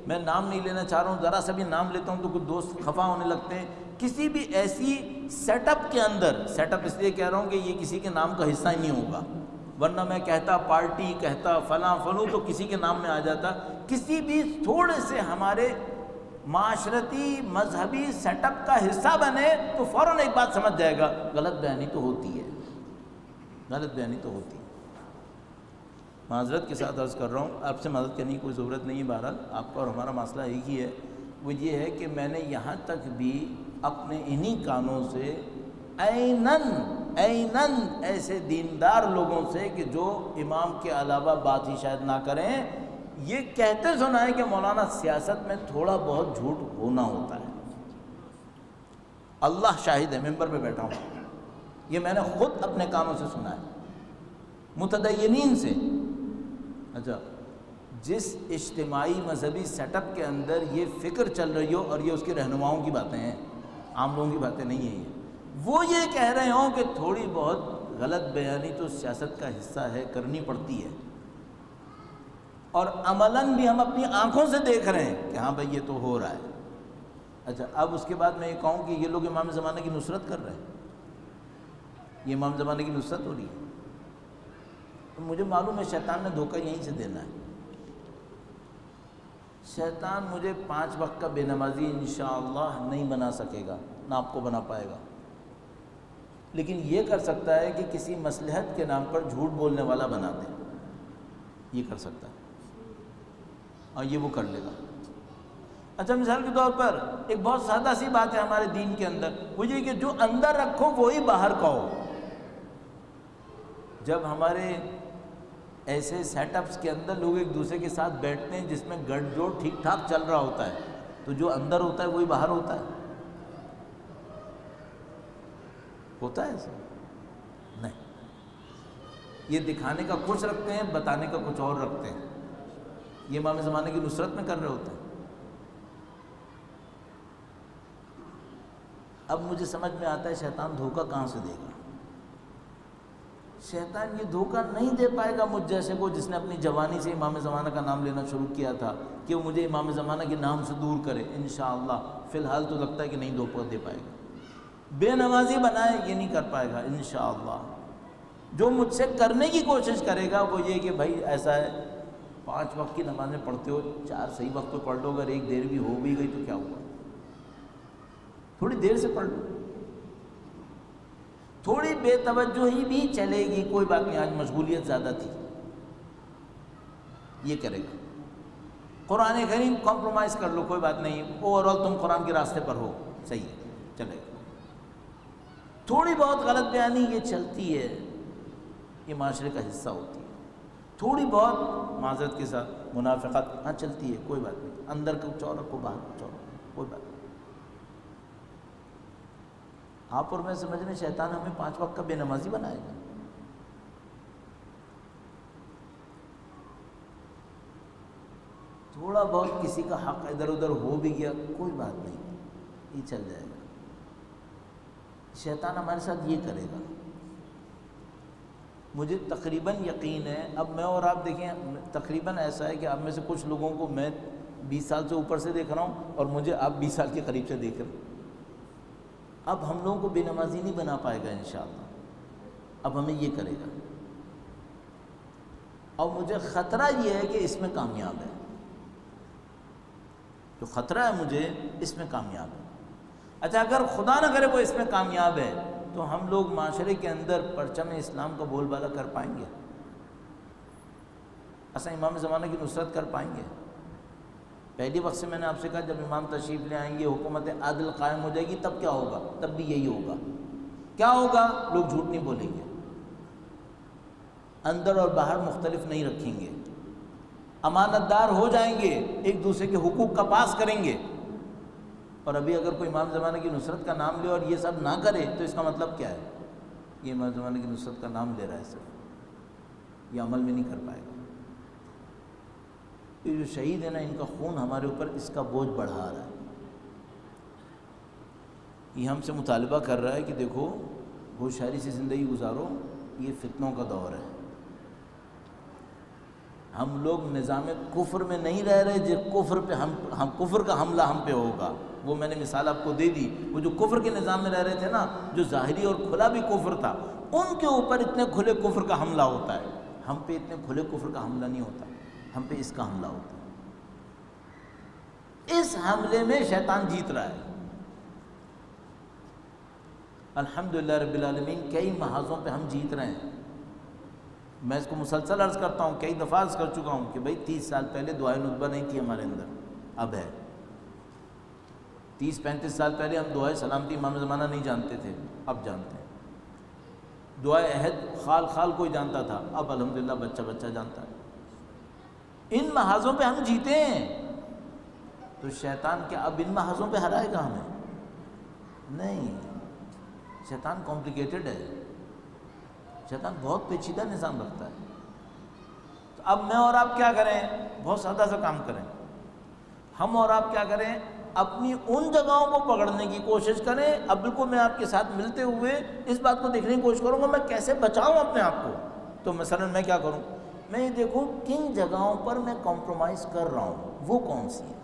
میں نام نہیں لینا چاہ رہا ہوں، ذرا سا بھی نام لیتا ہوں تو کچھ دوست خفا ہونے لگتے ہیں، کسی بھی ایسی سیٹ اپ کے اندر، سیٹ اپ اس لیے کہہ رہا ہوں کہ یہ کسی کے نام کا حصہ ہی نہیں ہوگا، ورنہ میں کہتا پارٹی، کہتا فلاں فلوں تو کسی کے نام میں آ جاتا، کسی بھی تھوڑے سے ہمارے معاشرتی مذہبی سیٹ اپ کا حصہ بنے تو فوراً ایک بات سمجھ جائے گا، غلط بیانی تو ہوتی ہے، غلط بیانی تو ہوتی ہے۔ معذرت کے ساتھ عرض کر رہا ہوں، آپ سے مدد کرنے کی کوئی ضرورت نہیں ہے، بہرحال آپ کا اور ہمارا مسئلہ ایک ہی ہے، وہ یہ ہے کہ میں نے یہاں تک بھی اپنے انہی کانوں سے عیناً ایسے دیندار لوگوں سے کہ جو امام کے علاوہ بات ہی شاید نہ کریں، یہ کہتے سنا ہے کہ مولانا سیاست میں تھوڑا بہت جھوٹ ہونا ہوتا ہے۔ اللہ شاہد ہے، ممبر پہ بیٹھا ہوں، یہ میں نے خود اپنے کانوں سے سنا ہے متدینین سے۔ اچھا جس اجتماعی مذہبی سیٹ اپ کے اندر یہ فکر چل رہی ہو، اور یہ اس کے رہنماؤں کی باتیں ہیں، عام لوگوں کی باتیں نہیں ہیں، وہ یہ کہہ رہے ہوں کہ تھوڑی بہت غلط بیانی تو سیاست کا حصہ ہے، کرنی پڑتی ہے، اور عملاً بھی ہم اپنی آنکھوں سے دیکھ رہے ہیں کہ ہاں بھائی یہ تو ہو رہا ہے۔ اچھا اب اس کے بعد میں یہ کہوں کہ یہ لوگ امام زمانے کی نصرت کر رہے ہیں، یہ امام زمانے کی نصرت ہو رہی ہے، تو مجھے معلوم ہے شیطان نے دھوکہ یہیں سے دینا ہے۔ شیطان مجھے 5 وقت کا بے نمازی انشاءاللہ نہیں بنا سکے گا، نہ آپ کو بنا پائے گا، لیکن یہ کر سکتا ہے کہ کسی مصلحت کے نام پر جھوٹ بولنے والا بنا دے، یہ کر سکتا ہے، اور یہ وہ کر لے گا۔ اچھا مثال کے طور پر ایک بہت سادہ سی بات ہے ہمارے دین کے اندر، وہ یہ کہ جو اندر رکھو وہی باہر کہو۔ جب ہمارے ایسے سیٹ اپس کے اندر لوگ ایک دوسرے کے ساتھ بیٹھتے ہیں جس میں گڑ جوڑ ٹھیک ٹھاک چل رہا ہوتا ہے، تو جو اندر ہوتا ہے وہی باہر ہوتا ہے، ہوتا ہے ایسا نہیں، یہ دکھانے کا کچھ رکھتے ہیں، بتانے کا کچھ اور رکھتے ہیں، یہ امام زمانے کی نصرت میں کر رہے ہوتے ہیں۔ اب مجھے سمجھ میں آتا ہے شیطان دھوکہ کہاں سے دے گا۔ شیطان یہ دھوکہ نہیں دے پائے گا مجھ جیسے کو جس نے اپنی جوانی سے امام زمانہ کا نام لینا شروع کیا تھا کہ وہ مجھے امام زمانہ کے نام سے دور کرے، انشاءاللہ فی الحال تو لگتا ہے کہ نہیں دھوکہ دے پائے گا۔ بے نمازی بنائے یہ نہیں کر پائے گا انشاءاللہ۔ جو مجھ سے کرنے کی کوشش کرے گا وہ یہ کہ بھائی ایسا ہے 5 وقت کی نمازیں پڑھتے ہو، 4 صحیح وقت پہ پڑھ لو، اگر 1 دیر بھی ہو بھی گئی تو کیا ہوا، تھوڑی دیر سے پڑھ لو، تھوڑی بے توجہی بھی چلے گی، کوئی بات نہیں، آج مشغولیت زیادہ تھی، یہ کرے گا۔ قرآن کریم کمپرومائز کر لو، کوئی بات نہیں، اوور آل تم قرآن کے راستے پر ہو، صحیح ہے، چلے گا۔ تھوڑی بہت غلط بیانی یہ چلتی ہے، یہ معاشرے کا حصہ ہوتی ہے، تھوڑی بہت معذرت کے ساتھ منافقت ہاں چلتی ہے، کوئی بات نہیں، اندر کچھ اور رکھو باہر کچھ اور رکھو، کوئی بات نہیں۔ آپ اور میں سمجھ رہے ہیں شیطان ہمیں 5 وقت کا بے نمازی بنائے گا۔ تھوڑا بہت کسی کا حق ادھر ادھر ہو بھی گیا، کوئی بات نہیں، یہ چل جائے گا۔ شیطان ہمارے ساتھ یہ کرے گا، مجھے تقریباً یقین ہے۔ اب میں اور آپ دیکھیں، تقریباً ایسا ہے کہ آپ میں سے کچھ لوگوں کو میں 20 سال سے اوپر سے دیکھ رہا ہوں اور مجھے آپ 20 سال کے قریب سے دیکھ رہے ہیں۔ اب ہم لوگوں کو بے نمازی نہیں بنا پائے گا انشاءاللہ، اب ہمیں یہ کرے گا۔ اور مجھے خطرہ یہ ہے کہ اس میں کامیاب ہے، جو خطرہ ہے مجھے اس میں کامیاب ہے۔ اچھا اگر خدا نہ کرے وہ اس میں کامیاب ہے تو ہم لوگ معاشرے کے اندر پرچم اسلام کا بول بالا کر پائیں گے؟ اصل امام زمانہ کی نصرت کر پائیں گے؟ پہلی وقت سے میں نے آپ سے کہا جب امام تشریف لے آئیں گے، حکومت عادل قائم ہو جائے گی، تب کیا ہوگا؟ تب بھی یہی ہوگا۔ کیا ہوگا؟ لوگ جھوٹ نہیں بولیں گے، اندر اور باہر مختلف نہیں رکھیں گے، امانت دار ہو جائیں گے، ایک دوسرے کے حقوق کا پاس کریں گے۔ اور ابھی اگر کوئی امام زمانہ کی نصرت کا نام لے اور یہ سب نہ کرے تو اس کا مطلب کیا ہے؟ یہ امام زمانہ کی نصرت کا نام لے رہا ہے صرف، یہ عمل میں نہیں کر پائے گا۔ یہ جو شہید ہے نا، ان کا خون ہمارے اوپر اس کا بوجھ بڑھا رہا ہے۔ یہ ہم سے مطالبہ کر رہا ہے کہ دیکھو ہوشیاری سے زندگی گزارو، یہ فتنوں کا دور ہے۔ ہم لوگ نظام کفر میں نہیں رہ رہے، جو کفر پہ ہم کفر کا حملہ ہم پہ ہوگا۔ وہ میں نے مثال آپ کو دے دی، وہ جو کفر کے نظام میں رہ رہے تھے نا، جو ظاہری اور کھلا بھی کفر تھا، ان کے اوپر اتنے کھلے کفر کا حملہ ہوتا ہے، ہم پہ اتنے کھلے کفر کا حملہ نہیں ہوتا، ہم پہ اس کا حملہ ہوتا ہے۔ اس حملے میں شیطان جیت رہا ہے۔ الحمدللہ رب العالمین، کئی محاذوں پہ ہم جیت رہے ہیں۔ میں اس کو مسلسل عرض کرتا ہوں، کئی دفعہ عرض کر چکا ہوں کہ بھائی 30 سال پہلے دعائے ندبہ نہیں تھی ہمارے اندر، اب ہے۔ 30-35 سال پہلے ہم دعائے سلامتی امام زمانہ نہیں جانتے تھے، اب جانتے ہیں۔ دعائے عہد خال خال کوئی جانتا تھا، اب الحمدللہ بچہ بچہ جانتا ہے۔ ان محاذوں پہ ہم جیتے ہیں، تو شیطان کیا اب ان محاذوں پہ ہرائے گا ہمیں؟ نہیں، شیطان کمپلیکیٹڈ ہے، شیطان بہت پیچیدہ نظام رکھتا ہے۔ تو اب میں اور آپ کیا کریں؟ بہت سادہ سا کام کریں۔ ہم اور آپ کیا کریں؟ اپنی ان جگہوں کو پکڑنے کی کوشش کریں۔ اب بالکل میں آپ کے ساتھ ملتے ہوئے اس بات کو دیکھنے کی کوشش کروں گا میں کیسے بچاؤں اپنے آپ کو۔ تو مثلا میں کیا کروں؟ میں یہ دیکھوں کن جگہوں پر میں کمپرومائز کر رہا ہوں، وہ کون سی ہے۔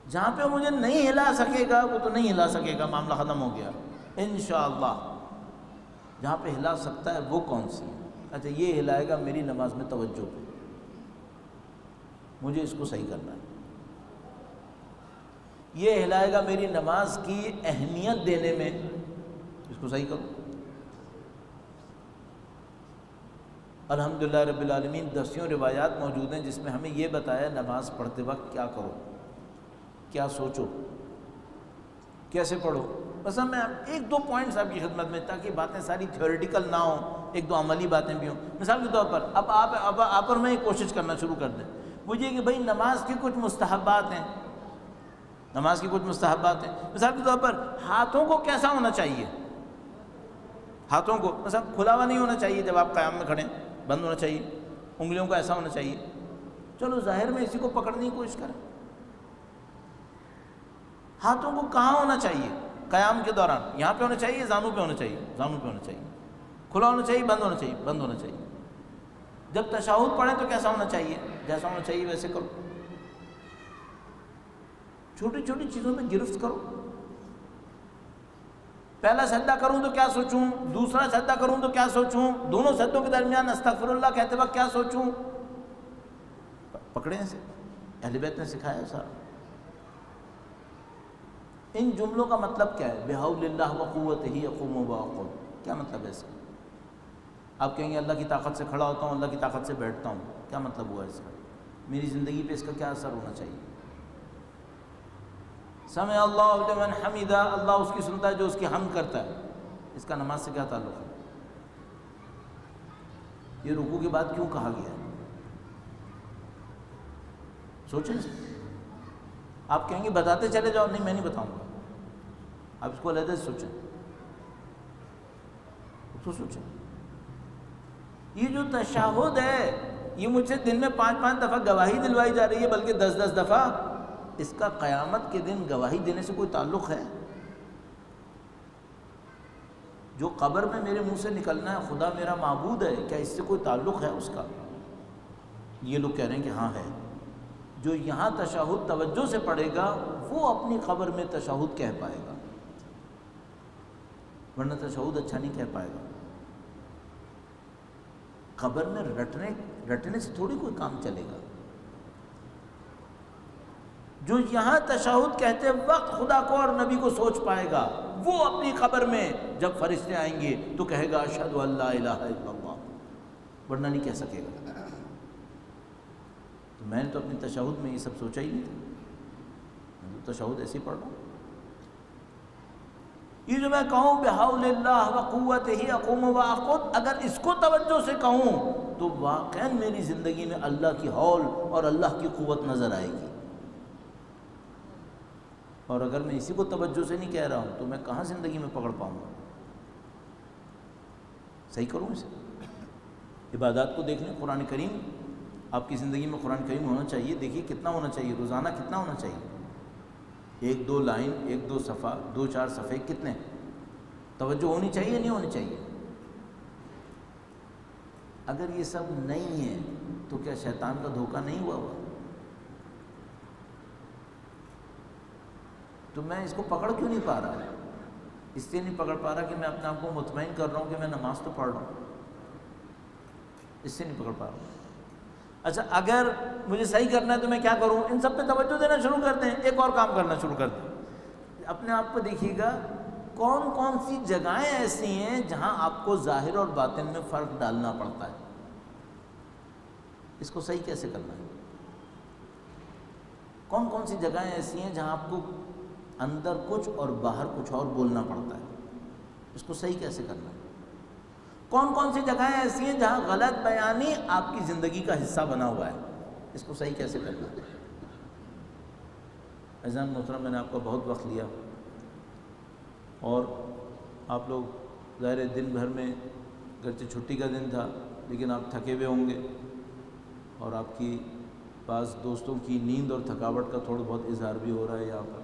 جہاں پہ مجھے نہیں ہلا سکے گا وہ تو نہیں ہلا سکے گا، معاملہ ختم ہو گیا انشاءاللہ۔ جہاں پہ ہلا سکتا ہے وہ کون سی ہے؟ اچھا یہ ہلائے گا میری نماز میں توجہ پہ، مجھے اس کو صحیح کرنا ہے۔ یہ ہلائے گا میری نماز کی اہمیت دینے میں، اس کو صحیح کرو۔ الحمدللہ رب العالمین، دسیوں روایات موجود ہیں جس میں ہمیں یہ بتایا نماز پڑھتے وقت کیا کرو، کیا سوچو، کیسے پڑھو۔ بس میں ایک دو پوائنٹس آپ کی خدمت میں، تاکہ باتیں ساری تھیوریٹیکل نہ ہوں، ایک دو عملی باتیں بھی ہوں۔ مثال کے طور پر اب آپ اور میں کوشش کرنا شروع کر دیں، وہ یہ کہ بھئی نماز کی کچھ مستحبات ہیں، نماز کی کچھ مستحبات ہیں۔ مثال کے طور پر ہاتھوں کو کیسا ہونا چاہیے؟ ہاتھوں کو مثلا کھلا ہوا نہیں ہونا چاہیے، جب آپ قیام میں کھڑے بند ہونا چاہیے، انگلیوں کو ایسا ہونا چاہیے۔ چلو ظاہر میں اسی کو پکڑنے کی کوشش کریں۔ ہاتھوں کو کہاں ہونا چاہیے قیام کے دوران؟ یہاں پہ ہونا چاہیے، زانوں پہ ہونا چاہیے، زانوں پہ ہونا چاہیے، کھلا ہونا چاہیے، بند ہونا چاہیے، بند ہونا چاہیے۔ جب تشہد پڑھیں تو کیسا ہونا چاہیے؟ جیسا ہونا چاہیے ویسے کرو۔ چھوٹی چھوٹی چیزوں میں گرفت کرو۔ پہلا سجدہ کروں تو کیا سوچوں، دوسرا سجدہ کروں تو کیا سوچوں، دونوں سجدوں کے درمیان استغفر اللہ کہتے وقت کیا سوچوں، پکڑے اسے، اہل بیت نے سکھایا سارا۔ ان جملوں کا مطلب کیا ہے؟ بحول اللہ وقوتہ اقوم واقعد، کیا مطلب ہے اس کا؟ آپ کہیں گے اللہ کی طاقت سے کھڑا ہوتا ہوں، اللہ کی طاقت سے بیٹھتا ہوں، کیا مطلب ہوا اس کا؟ میری زندگی پہ اس کا کیا اثر ہونا چاہیے؟ سمع اللہ لمن حمدہ، اللہ اس کی سنتا ہے جو اس کی حمد کرتا ہے، اس کا نماز سے کیا تعلق ہے؟ یہ رکوع کے بعد کیوں کہا گیا ہے؟ سوچیں اس میں۔ آپ کہیں گے بتاتے چلے جاؤ، نہیں میں نہیں بتاؤں گا، آپ اس کو علیحدہ سے سوچیں، اس کو سوچیں۔ یہ جو تشہد ہے یہ مجھ سے دن میں 5-5 دفعہ گواہی دلوائی جا رہی ہے، بلکہ 10-10 دفعہ، اس کا قیامت کے دن گواہی دینے سے کوئی تعلق ہے؟ جو قبر میں میرے منہ سے نکلنا ہے خدا میرا معبود ہے، کیا اس سے کوئی تعلق ہے اس کا؟ یہ لوگ کہہ رہے ہیں کہ ہاں ہے۔ جو یہاں تشہد توجہ سے پڑھے گا وہ اپنی قبر میں تشہد کہہ پائے گا، ورنہ تشہد اچھا نہیں کہہ پائے گا۔ قبر میں رٹنے سے تھوڑی کوئی کام چلے گا. جو یہاں تشہد کہتے وقت خدا کو اور نبی کو سوچ پائے گا، وہ اپنی قبر میں جب فرشتے آئیں گے تو کہے گا اشہد ان لا الہ الا اللہ، ورنہ نہیں کہہ سکے گا. تو میں نے تو اپنی تشہد میں یہ سب سوچا ہی نہیں تھا، میں تو تشہد ایسے ہی پڑھ رہا ہوں. یہ جو میں کہوں بحول اللہ وقوتہ اقوم واقعد، اگر اس کو توجہ سے کہوں تو واقعاً میری زندگی میں اللہ کی حول اور اللہ کی قوت نظر آئے گی. اور اگر میں اسی کو توجہ سے نہیں کہہ رہا ہوں تو میں کہاں زندگی میں پکڑ پاؤں گا؟ صحیح کروں اسے. عبادات کو دیکھ لیں، قرآن کریم آپ کی زندگی میں قرآن کریم ہونا چاہیے. دیکھیے کتنا ہونا چاہیے، روزانہ کتنا ہونا چاہیے. 1-2 لائن، 1-2 صفحہ، 2-4 صفحے، کتنے؟ توجہ ہونی چاہیے نہیں ہونی چاہیے؟ اگر یہ سب نہیں ہے تو کیا شیطان کا دھوکہ نہیں ہوا ہوا؟ تو میں اس کو پکڑ کیوں نہیں پا رہا؟ اس لیے نہیں پکڑ پا رہا کہ میں اپنے آپ کو مطمئن کر رہا ہوں کہ میں نماز تو پڑھ رہا ہوں، اس سے نہیں پکڑ پا رہا ہوں. اچھا اگر مجھے صحیح کرنا ہے تو میں کیا کروں؟ ان سب پہ توجہ دینا شروع کر دیں، ایک اور کام کرنا شروع کر دیں. اپنے آپ کو دیکھیے گا کون کون سی جگہیں ایسی ہیں جہاں آپ کو ظاہر اور باطن میں فرق ڈالنا پڑتا ہے. اس کو صحیح کیسے کرنا ہے؟ کون کون سی جگہیں ایسی ہیں جہاں آپ کو اندر کچھ اور باہر کچھ اور بولنا پڑتا ہے؟ اس کو صحیح کیسے کرنا ہے؟ کون کون سی جگہیں ایسی ہیں جہاں غلط بیانی آپ کی زندگی کا حصہ بنا ہوا ہے؟ اس کو صحیح کیسے کرنا ہے؟ عزیزان محترم، میں نے آپ کا بہت وقت لیا اور آپ لوگ ظاہر دن بھر میں گرچہ چھٹی کا دن تھا لیکن آپ تھکے ہوئے ہوں گے اور آپ کی بعض دوستوں کی نیند اور تھکاوٹ کا تھوڑا بہت اظہار بھی ہو رہا ہے یہاں پر.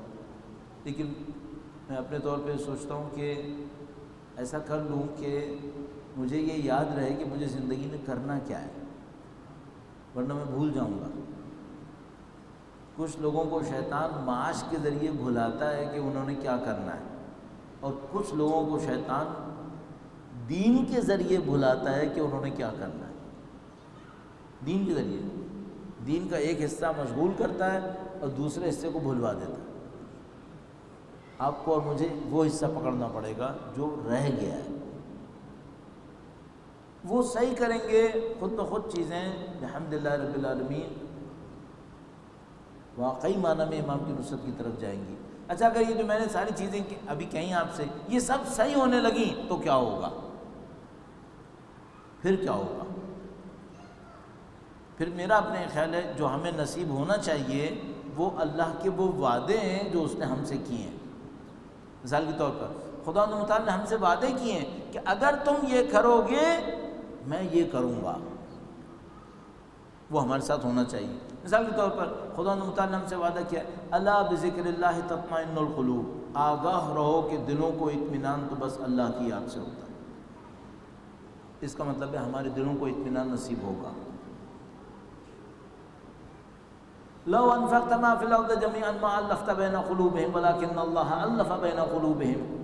لیکن میں اپنے طور پہ سوچتا ہوں کہ ایسا کر لوں کہ مجھے یہ یاد رہے کہ مجھے زندگی میں کرنا کیا ہے، ورنہ میں بھول جاؤں گا. کچھ لوگوں کو شیطان معاش کے ذریعے بھلاتا ہے کہ انہوں نے کیا کرنا ہے، اور کچھ لوگوں کو شیطان دین کے ذریعے بھلاتا ہے کہ انہوں نے کیا کرنا ہے. دین کے ذریعے دین کا ایک حصہ مشغول کرتا ہے اور دوسرے حصے کو بھلوا دیتا ہے. آپ کو اور مجھے وہ حصہ پکڑنا پڑے گا جو رہ گیا ہے. وہ صحیح کریں گے خود بخود چیزیں الحمدللہ رب العالمین واقعی معنی میں امام کی نصرت کی طرف جائیں گی. اچھا اگر یہ جو میں نے ساری چیزیں ابھی کہیں آپ سے یہ سب صحیح ہونے لگیں تو کیا ہوگا؟ پھر کیا ہوگا؟ پھر میرا اپنے خیال ہے جو ہمیں نصیب ہونا چاہیے وہ اللہ کے وہ وعدے ہیں جو اس نے ہم سے کیے ہیں. مثال کے طور پر خدا متعال نے ہم سے وعدے کیے ہیں کہ اگر تم یہ کرو گے میں یہ کروں گا، وہ ہمارے ساتھ ہونا چاہیے. مثال کے طور پر خدا متعال نے ہم سے وعدہ کیا الا بذکر اللہ تطمئن القلوب، آگاہ رہو کہ دلوں کو اطمینان تو بس اللہ کی یاد سے ہوتا ہے. اس کا مطلب ہے ہمارے دلوں کو اطمینان نصیب ہوگا. لو انفقت ما فی الارض جميعا ما الفت بین قلوبہم ولکن اللہ الف بین قلوبہم.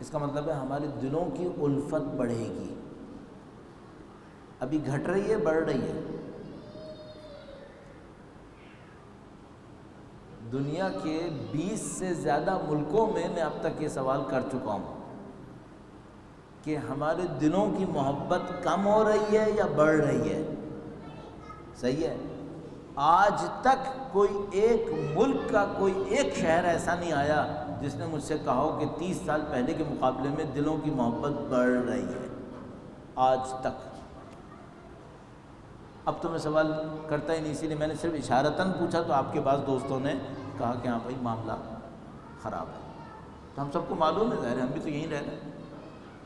اس کا مطلب ہے ہمارے دلوں کی الفت بڑھے گی. ابھی گھٹ رہی ہے بڑھ رہی ہے؟ دنیا کے 20 سے زیادہ ملکوں میں میں اب تک یہ سوال کر چکا ہوں کہ ہمارے دلوں کی محبت کم ہو رہی ہے یا بڑھ رہی ہے. صحیح ہے. آج تک کوئی ایک ملک کا کوئی ایک شہر ایسا نہیں آیا جس نے مجھ سے کہا ہو کہ 30 سال پہلے کے مقابلے میں دلوں کی محبت بڑھ رہی ہے. آج تک. اب تو میں سوال کرتا ہی نہیں، اسی لیے میں نے صرف اشارتاً پوچھا تو آپ کے بعض دوستوں نے کہا کہ ہاں بھائی معاملہ خراب ہے. تو ہم سب کو معلوم ہے، ظاہر ہم بھی تو یہیں رہ رہے ہیں.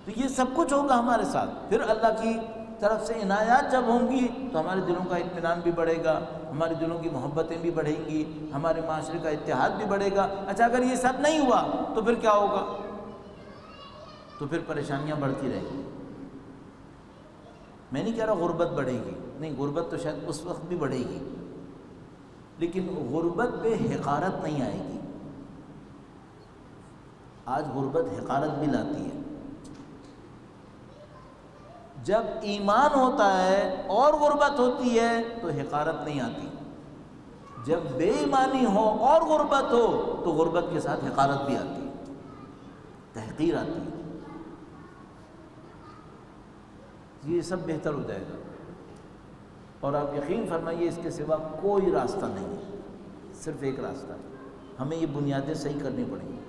تو یہ سب کچھ ہوگا ہمارے ساتھ. پھر اللہ کی طرف سے عنایات جب ہوں گی تو ہمارے دلوں کا اطمینان بھی بڑھے گا، ہمارے دلوں کی محبتیں بھی بڑھیں گی، ہمارے معاشرے کا اتحاد بھی بڑھے گا. اچھا اگر یہ سب نہیں ہوا تو پھر کیا ہوگا؟ تو پھر پریشانیاں بڑھتی رہیں گی. میں نہیں کہہ رہا غربت بڑھے گی، نہیں، غربت تو شاید اس وقت بھی بڑھے گی، لیکن غربت پہ حقارت نہیں آئے گی. آج غربت حقارت بھی لاتی ہے. جب ایمان ہوتا ہے اور غربت ہوتی ہے تو حقارت نہیں آتی، جب بے ایمانی ہو اور غربت ہو تو غربت کے ساتھ حقارت بھی آتی ہے، تحقیر آتی ہے۔ یہ سب بہتر ہو جائے گا، اور آپ یقین فرمائیے اس کے سوا کوئی راستہ نہیں ہے، صرف ایک راستہ ہے۔ ہمیں یہ بنیادیں صحیح کرنی پڑیں گی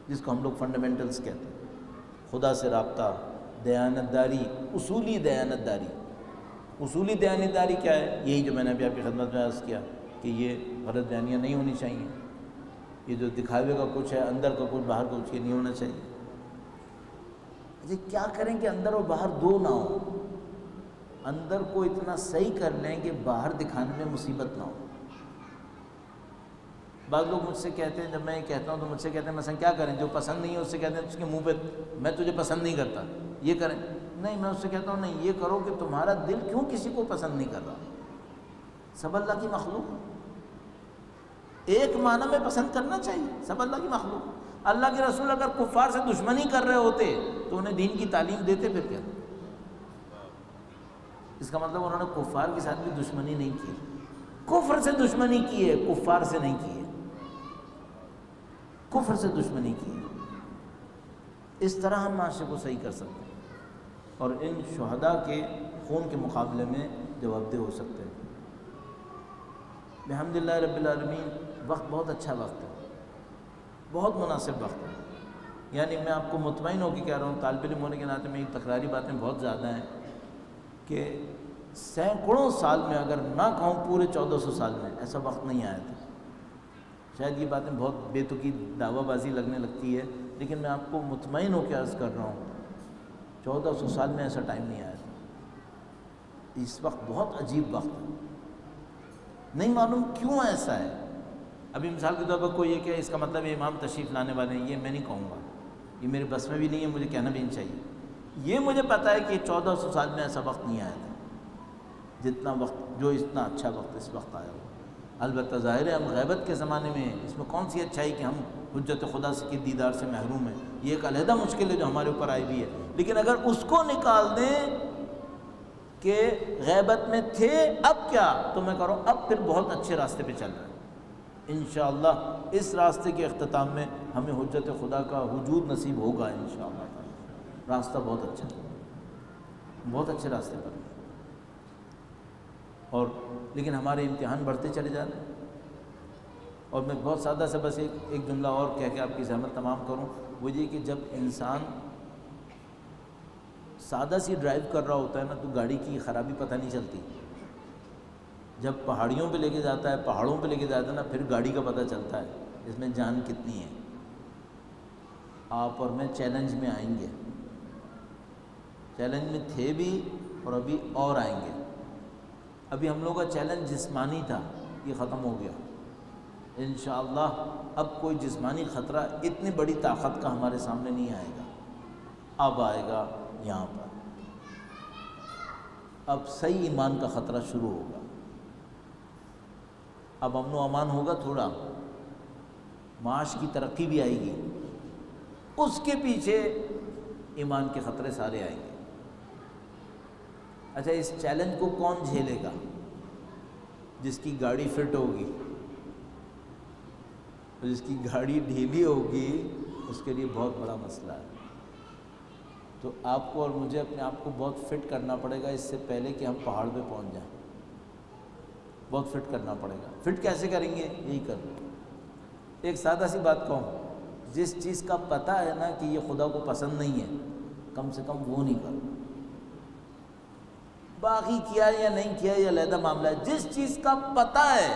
جس کو ہم لوگ فنڈامنٹلز کہتے ہیں، خدا سے رابطہ، دیانت داری، اصولی دیانت داری۔ اصولی دیانت داری کیا ہے؟ یہی جو میں نے ابھی آپ کی خدمت میں عرض کیا کہ یہ غلط بیانیاں نہیں ہونی چاہیے، یہ جو دکھاوے کا کچھ ہے، اندر کا کچھ باہر کا کچھ، یہ نہیں ہونا چاہیے۔ کیا کریں کہ اندر اور باہر دو نہ ہو، اندر کو اتنا صحیح کر لیں کہ باہر دکھانے میں مصیبت نہ ہو۔ بعض لوگ مجھ سے کہتے ہیں، جب میں یہ کہتا ہوں تو مجھ سے کہتے ہیں مثلا کیا کریں، جو پسند نہیں ہے اس سے کہتے ہیں اس کے منہ پہ میں تجھے پسند نہیں کرتا، یہ کریں۔ نہیں، میں اس سے کہتا ہوں نہیں، یہ کرو کہ تمہارا دل کیوں کسی کو پسند نہیں کر رہا؟ سب اللہ کی مخلوق، ایک معنی میں پسند کرنا چاہیے، سب اللہ کی مخلوق۔ اللہ کے رسول اگر کفار سے دشمنی کر رہے ہوتے تو انہیں دین کی تعلیم دیتے، پھر کیا؟ اس کا مطلب انہوں نے کفار کے ساتھ بھی دشمنی نہیں کی، کفر سے دشمنی کی ہے، کفار سے نہیں کی ہے، کفر سے دشمنی کی ہے۔ اس طرح ہم معاشرے کو صحیح کر سکتے ہیں اور ان شہداء کے خون کے مقابلے میں جواب دہ ہو سکتے ہیں۔ الحمدللہ رب العالمین، وقت بہت اچھا وقت ہے، بہت مناسب وقت ہے۔ یعنی میں آپ کو مطمئن ہو کے کہہ رہا ہوں، طالب علم ہونے کے ناطے میں تکراری باتیں بہت زیادہ ہیں کہ سینکڑوں سال میں، اگر نہ کہوں پورے 1400 سال میں، ایسا وقت نہیں آیا تھا۔ شاید یہ باتیں بہت بے تکی دعویٰ بازی لگنے لگتی ہے، لیکن میں آپ کو مطمئن ہو کے عرض کر رہا ہوں 1400 سال میں ایسا ٹائم نہیں آیا تھا۔ اس وقت بہت عجیب وقت ہے، نہیں معلوم کیوں ایسا ہے۔ ابھی مثال کے طور پر کوئی یہ کہ اس کا مطلب امام تشریف لانے والے ہیں، یہ میں نہیں کہوں گا، یہ میرے بس میں بھی نہیں ہے، مجھے کہنا بھی نہیں چاہیے۔ یہ مجھے پتہ ہے کہ 1400 سال میں ایسا وقت نہیں آیا تھا جتنا وقت، جو اتنا اچھا وقت اس وقت آیا ہو۔ البتہ ظاہر ہے ہم غیبت کے زمانے میں ہیں، اس میں کون سی اچھائی کہ ہم حجت خدا کے دیدار سے محروم ہیں، یہ ایک علیحدہ مشکل ہے جو ہمارے اوپر آئی ہوئی ہے۔ لیکن اگر اس کو نکال دیں کہ غیبت میں تھے اب کیا، تو میں کہہ رہا ہوں اب پھر بہت اچھے راستے پہ چل رہے ہیں انشاءاللہ۔ اس راستے کے اختتام میں ہمیں حجت خدا کا وجود نصیب ہوگا انشاءاللہ۔ راستہ بہت اچھا ہے، بہت اچھے راستے پر، اور لیکن ہمارے امتحان بڑھتے چلے جا رہے ہیں۔ اور میں بہت سادہ سے بس ایک جملہ اور کہہ کے آپ کی زحمت تمام کروں، وہ یہ کہ جب انسان سادہ سی ڈرائیو کر رہا ہوتا ہے نا تو گاڑی کی خرابی پتہ نہیں چلتی، جب پہاڑیوں پہ لے کے جاتا ہے، پہاڑوں پہ لے کے جاتا ہے نا، پھر گاڑی کا پتہ چلتا ہے اس میں جان کتنی ہے۔ آپ اور میں چیلنج میں آئیں گے، چیلنج میں تھے بھی اور ابھی اور آئیں گے۔ ابھی ہم لوگوں کا چیلنج جسمانی تھا، یہ ختم ہو گیا انشاءاللہ۔ اب کوئی جسمانی خطرہ اتنی بڑی طاقت کا ہمارے سامنے نہیں آئے گا، اب آئے گا یہاں پر، اب صحیح ایمان کا خطرہ شروع ہوگا، اب امن و امان ہوگا، تھوڑا معاش کی ترقی بھی آئے گی، اس کے پیچھے ایمان کے خطرے سارے آئیں گے۔ اچھا، اس چیلنج کو کون جھیلے گا؟ جس کی گاڑی فٹ ہوگی، اور جس کی گاڑی ڈھیلی ہوگی اس کے لیے بہت بڑا مسئلہ ہے۔ تو آپ کو اور مجھے اپنے آپ کو بہت فٹ کرنا پڑے گا اس سے پہلے کہ ہم پہاڑ پہ پہنچ جائیں، بہت فٹ کرنا پڑے گا۔ فٹ کیسے کریں گے؟ یہی کر ایک سادہ سی بات کہوں، جس چیز کا پتہ ہے نا کہ یہ خدا کو پسند نہیں ہے، کم سے کم وہ نہیں کرو۔ باقی کیا یا نہیں کیا یہ علیحدہ معاملہ ہے، جس چیز کا پتہ ہے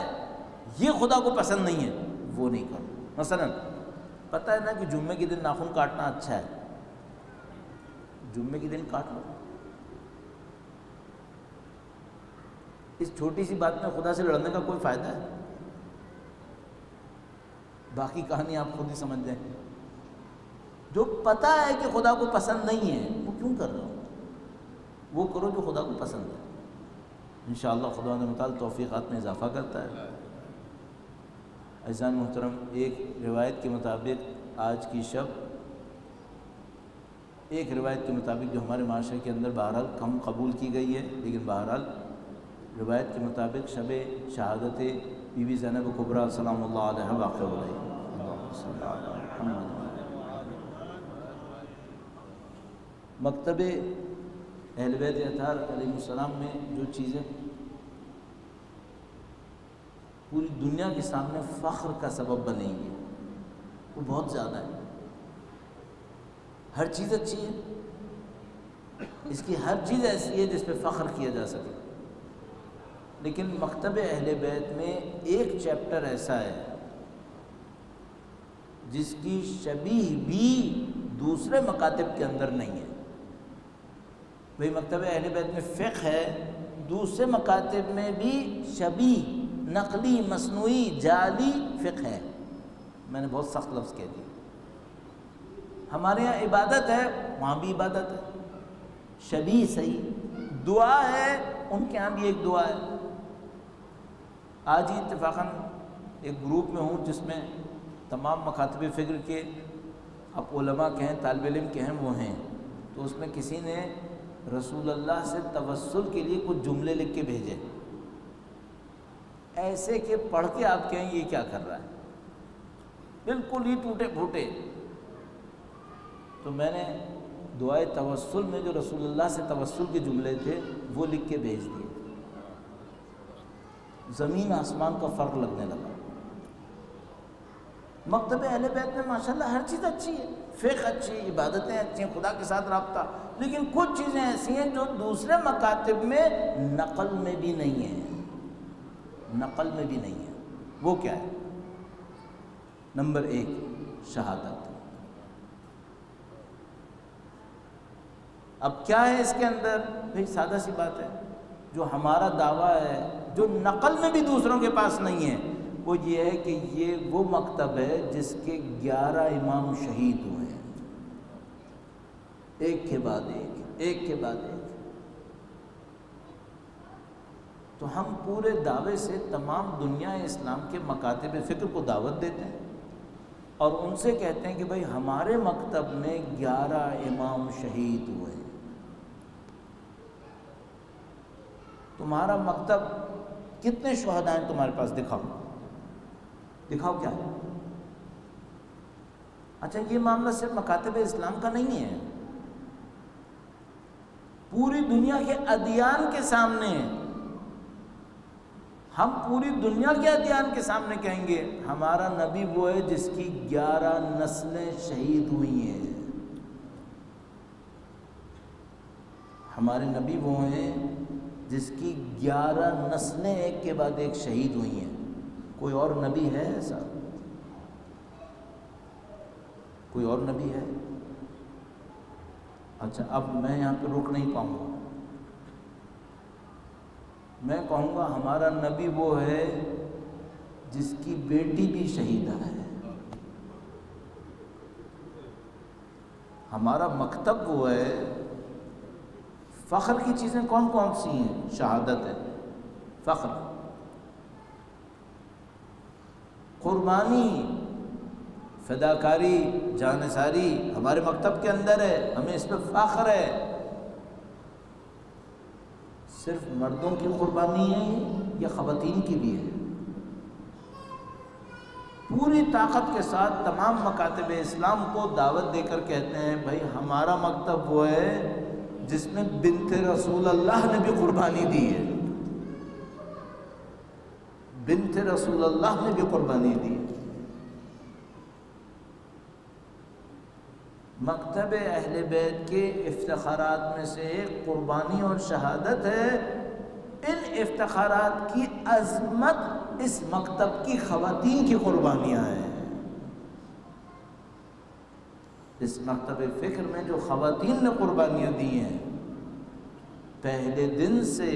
یہ خدا کو پسند نہیں ہے وہ نہیں کرو۔ مثلا پتہ ہے نا کہ جمعے کے دن ناخن کاٹنا اچھا ہے، جمعے کے دن کاٹ لو۔ اس چھوٹی سی بات میں خدا سے لڑنے کا کوئی فائدہ ہے؟ باقی کہانی آپ خود ہی سمجھ جائیں۔ جو پتہ ہے کہ خدا کو پسند نہیں ہے وہ کیوں کر رہے ہو؟ وہ کرو جو خدا کو پسند ہے، انشاءاللہ خدا نے متعال توفیقات میں اضافہ کرتا ہے۔ عزیزان محترم، ایک روایت کے مطابق آج کی شب ایک روایت کے مطابق جو ہمارے معاشرے کے اندر بہرحال کم قبول کی گئی ہے، لیکن بہرحال روایت کے مطابق شب شہادت بی بی زینب کبریٰ سلام اللہ علیہ واقع ہو رہی ہے۔ مکتب اہل بیت اطہار علیہ السلام میں جو چیزیں پوری دنیا کے سامنے فخر کا سبب بنیں گی وہ بہت زیادہ ہے۔ ہر چیز اچھی ہے، اس کی ہر چیز ایسی ہے جس پہ فخر کیا جا سکے، لیکن مکتب اہل بیت میں ایک چیپٹر ایسا ہے جس کی شبیہ بھی دوسرے مکاتب کے اندر نہیں ہے۔ بھئی مکتب اہل بیت میں فقہ ہے، دوسرے مکاتب میں بھی شبیہ نقلی مصنوعی جعلی فقہ ہے۔ میں نے بہت سخت لفظ کہہ دیا۔ ہمارے یہاں عبادت ہے، وہاں بھی عبادت ہے، شبیہ صحیح، دعا ہے، ان کے یہاں بھی ایک دعا ہے۔ آج ہی اتفاقاً ایک گروپ میں ہوں جس میں تمام مکاتب فکر کے اب علماء کے ہیں، طالب علم کے ہیں، وہ ہیں، تو اس میں کسی نے رسول اللہ سے توسل کے لیے کچھ جملے لکھ کے بھیجے، ایسے کہ پڑھ کے آپ کہیں یہ کیا کر رہا ہے، بالکل ہی ٹوٹے پھوٹے۔ تو میں نے دعائے توسل میں جو رسول اللہ سے توسل کے جملے تھے وہ لکھ کے بھیج دیے، زمین آسمان کا فرق لگنے لگا۔ مکتب اہل بیت میں ماشاءاللہ ہر چیز اچھی ہے، فقہ اچھی، عبادتیں اچھی ہیں، خدا کے ساتھ رابطہ، لیکن کچھ چیزیں ایسی ہیں جو دوسرے مکاتب میں نقل میں بھی نہیں ہیں، نقل میں بھی نہیں ہے۔ وہ کیا ہے؟ نمبر 1 شہادت۔ اب کیا ہے اس کے اندر؟ بھئی سادہ سی بات ہے، جو ہمارا دعویٰ ہے جو نقل میں بھی دوسروں کے پاس نہیں ہے، وہ یہ ہے کہ یہ وہ مکتب ہے جس کے 11 امام شہید ہوئے ہیں، ایک کے بعد ایک، ایک کے بعد ایک۔ تو ہم پورے دعوے سے تمام دنیا اسلام کے مکاتب فکر کو دعوت دیتے ہیں اور ان سے کہتے ہیں کہ بھئی ہمارے مکتب میں 11 امام شہید ہوئے ہیں۔ تمہارا مکتب کتنے شہداء ہیں تمہارے پاس؟ دکھاؤ، دکھاؤ کیا ہے؟ اچھا یہ معاملہ صرف مکاتب اسلام کا نہیں ہے، پوری دنیا کے ادیان کے سامنے ہے۔ ہم پوری دنیا کے ادیان کے سامنے کہیں گے ہمارا نبی وہ ہے جس کی 11 نسلیں شہید ہوئی ہیں، ہمارے نبی وہ ہیں جس کی 11 نسلیں ایک کے بعد ایک شہید ہوئی ہیں۔ کوئی اور نبی ہے ایسا؟ کوئی اور نبی ہے؟ اچھا اب میں یہاں پہ رک نہیں پاؤں گا، میں کہوں گا ہمارا نبی وہ ہے جس کی بیٹی بھی شہیدہ ہے، ہمارا مکتب وہ ہے۔ فخر کی چیزیں کون کون سی ہیں؟ شہادت ہے، فخر، قربانی، فداکاری، جانثاری ہمارے مکتب کے اندر ہے، ہمیں اس پہ فخر ہے۔ صرف مردوں کی قربانی ہے یا خواتین کی بھی ہے؟ پوری طاقت کے ساتھ تمام مکاتب اسلام کو دعوت دے کر کہتے ہیں بھائی ہمارا مکتب وہ ہے جس میں بنت رسول اللہ نے بھی قربانی دی ہے، بنت رسول اللہ نے بھی قربانی دی ہے۔ مکتب اہل بیت کے افتخارات میں سے ایک قربانی اور شہادت ہے۔ ان افتخارات کی عظمت اس مکتب کی خواتین کی قربانیاں ہیں۔ اس مکتب فکر میں جو خواتین نے قربانیاں دی ہیں، پہلے دن سے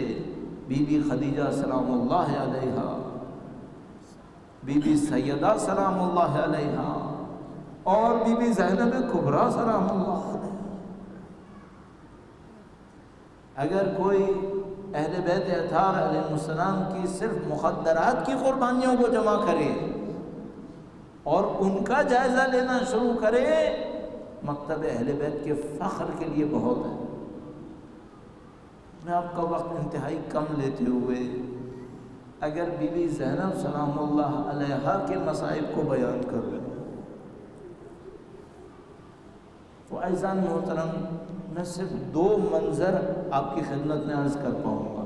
بی بی خدیجہ سلام اللہ علیہا، بی بی سیدہ سلام اللہ علیہا اور بی بی زینب کبریٰ سلام اللہ علیہا۔ اگر کوئی اہل بیت اطہار علیہ السلام کی صرف مخدرات کی قربانیوں کو جمع کرے اور ان کا جائزہ لینا شروع کرے، مکتب اہل بیت کے فخر کے لیے بہت ہے۔ میں آپ کا وقت انتہائی کم لیتے ہوئے اگر بی بی زینب سلام اللہ علیہا کے مصائب کو بیان کروں تو عزیزان محترم میں صرف 2 منظر آپ کی خدمت میں عرض کر پاؤں گا،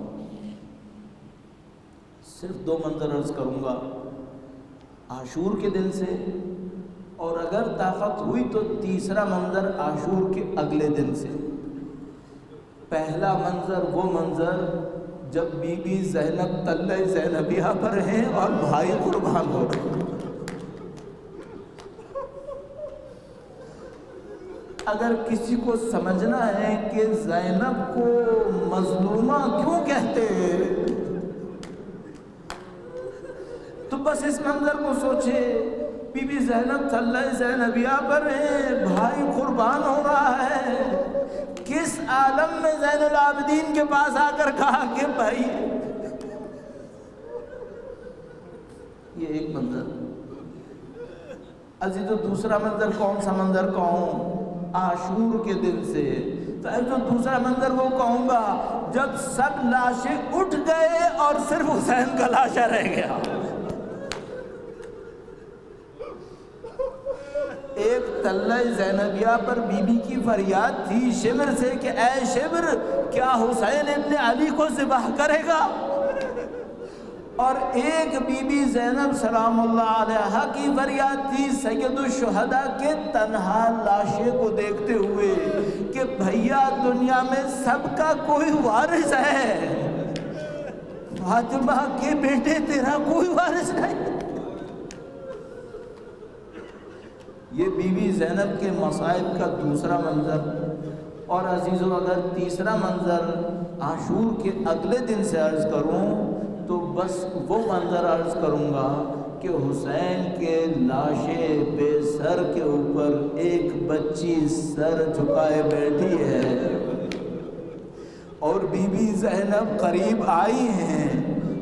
صرف 2 منظر عرض کروں گا عاشور کے دن سے، اور اگر طاقت ہوئی تو تیسرا منظر عاشور کے اگلے دن سے۔ پہلا منظر وہ منظر جب بی بی زینب تلہ زینبیہ پر ہیں اور بھائی قربان ہو رہے ہیں۔ اگر کسی کو سمجھنا ہے کہ زینب کو مظلومہ کیوں کہتے ہیں تو بس اس منظر کو سوچے، بی بی زینب تلہ زینبیہ پر ہیں، بھائی قربان ہو رہا ہے، کس عالم میں زین العابدین کے پاس آ کر کہا کہ بھائی، یہ ایک منظر۔ عزیزو دوسرا منظر کون سا منظر کہوں؟ عاشور کے دن سے۔ تو عزیزو دوسرا منظر وہ کہوں گا جب سب لاشیں اٹھ گئے اور صرف حسین کا لاشا رہ گیا۔ ایک تلہ زینبیہ پر بی بی کی فریاد تھی شبر سے کہ اے شبر، کیا حسین ابن علی کو ذبح کرے گا؟ اور ایک بی بی زینب سلام اللہ علیہا کی فریاد تھی سید الشہداء کے تنہا لاشے کو دیکھتے ہوئے کہ بھیا دنیا میں سب کا کوئی وارث ہے، فاطمہ کے بیٹے تیرا کوئی وارث نہیں۔ یہ بی بی زینب کے مصائب کا دوسرا منظر۔ اور عزیزو اگر تیسرا منظر عاشور کے اگلے دن سے عرض کروں تو بس وہ منظر عرض کروں گا کہ حسین کے لاشے بے سر کے اوپر ایک بچی سر جھکائے بیٹھی ہے اور بی بی زینب قریب آئی ہیں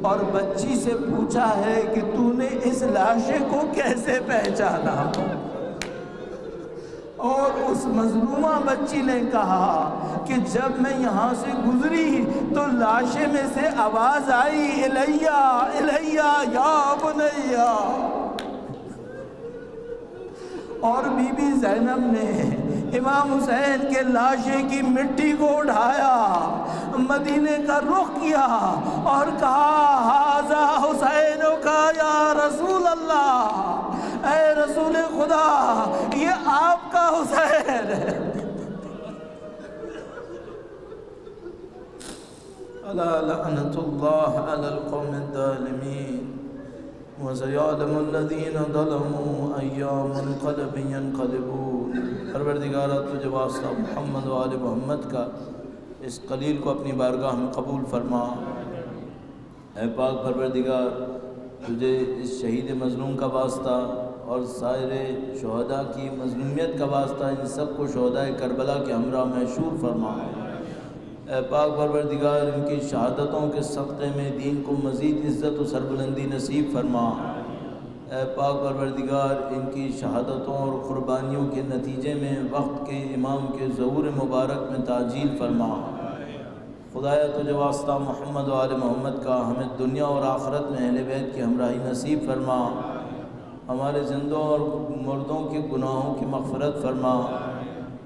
اور بچی سے پوچھا ہے کہ تو نے اس لاشے کو کیسے پہچانا؟ اور اس مظلومہ بچی نے کہا کہ جب میں یہاں سے گزری تو لاشے میں سے آواز آئی الیہ الیہ یا بنیہ، اور بی بی زینب نے امام حسین کے لاشے کی مٹی کو اٹھایا، مدینے کا رخ کیا اور کہا ھذا حسین کا یا رسول اللہ، اے رسول خدا یہ آپ کا حسین ہے۔ الا لعنت اللہ علی القوم الظالمین وسيعلم الذين ظلموا أي منقلب ينقلبون۔ پروردگارہ تجھے واسطہ محمد و آل محمد کا اس قلیل کو اپنی بارگاہ میں قبول فرما۔ اے پاک پروردگار تجھے اس شہید مظلوم کا واسطہ اور سائر شہداء کی مظلومیت کا واسطہ ان سب کو شہداء کربلا کے ہمراہ محشور فرما۔ اے پاک پروردگار ان کی شہادتوں کے صدقے میں دین کو مزید عزت و سربلندی نصیب فرما۔ اے پاک پروردگار ان کی شہادتوں اور قربانیوں کے نتیجے میں وقت کے امام کے ظہور مبارک میں تعجیل فرما۔ خدایا تجھے واسطہ محمد و آل محمد کا ہمیں دنیا اور آخرت میں اہل بیت کی ہمراہی نصیب فرما۔ ہمارے زندوں اور مردوں کے گناہوں کی مغفرت فرما۔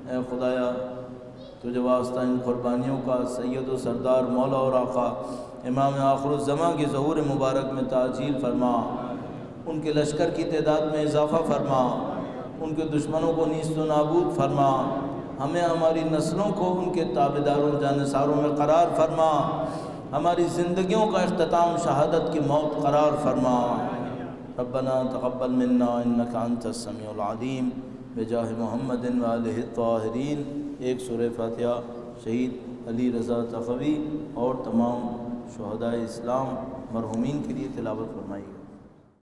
اے خدایا تجھے واسطہ ان قربانیوں کا سید و سردار مولا اور آقا امام آخر الزماں کی ظہور مبارک میں تعجیل فرما۔ ان کے لشکر کی تعداد میں اضافہ فرما، ان کے دشمنوں کو نیست و نابود فرما، ہمیں ہماری نسلوں کو ان کے تابعداروں جانثاروں میں قرار فرما، ہماری زندگیوں کا اختتام شہادت کی موت قرار فرما۔ ربنا تقبل منا انک انت السمیع العلیم بجاہ محمد و آلہ الطاہرین۔ ایک سورہ فاتحہ شہید علی رضا تخوی اور تمام شہداء اسلام مرحومین کے لیے تلاوت فرمائیے۔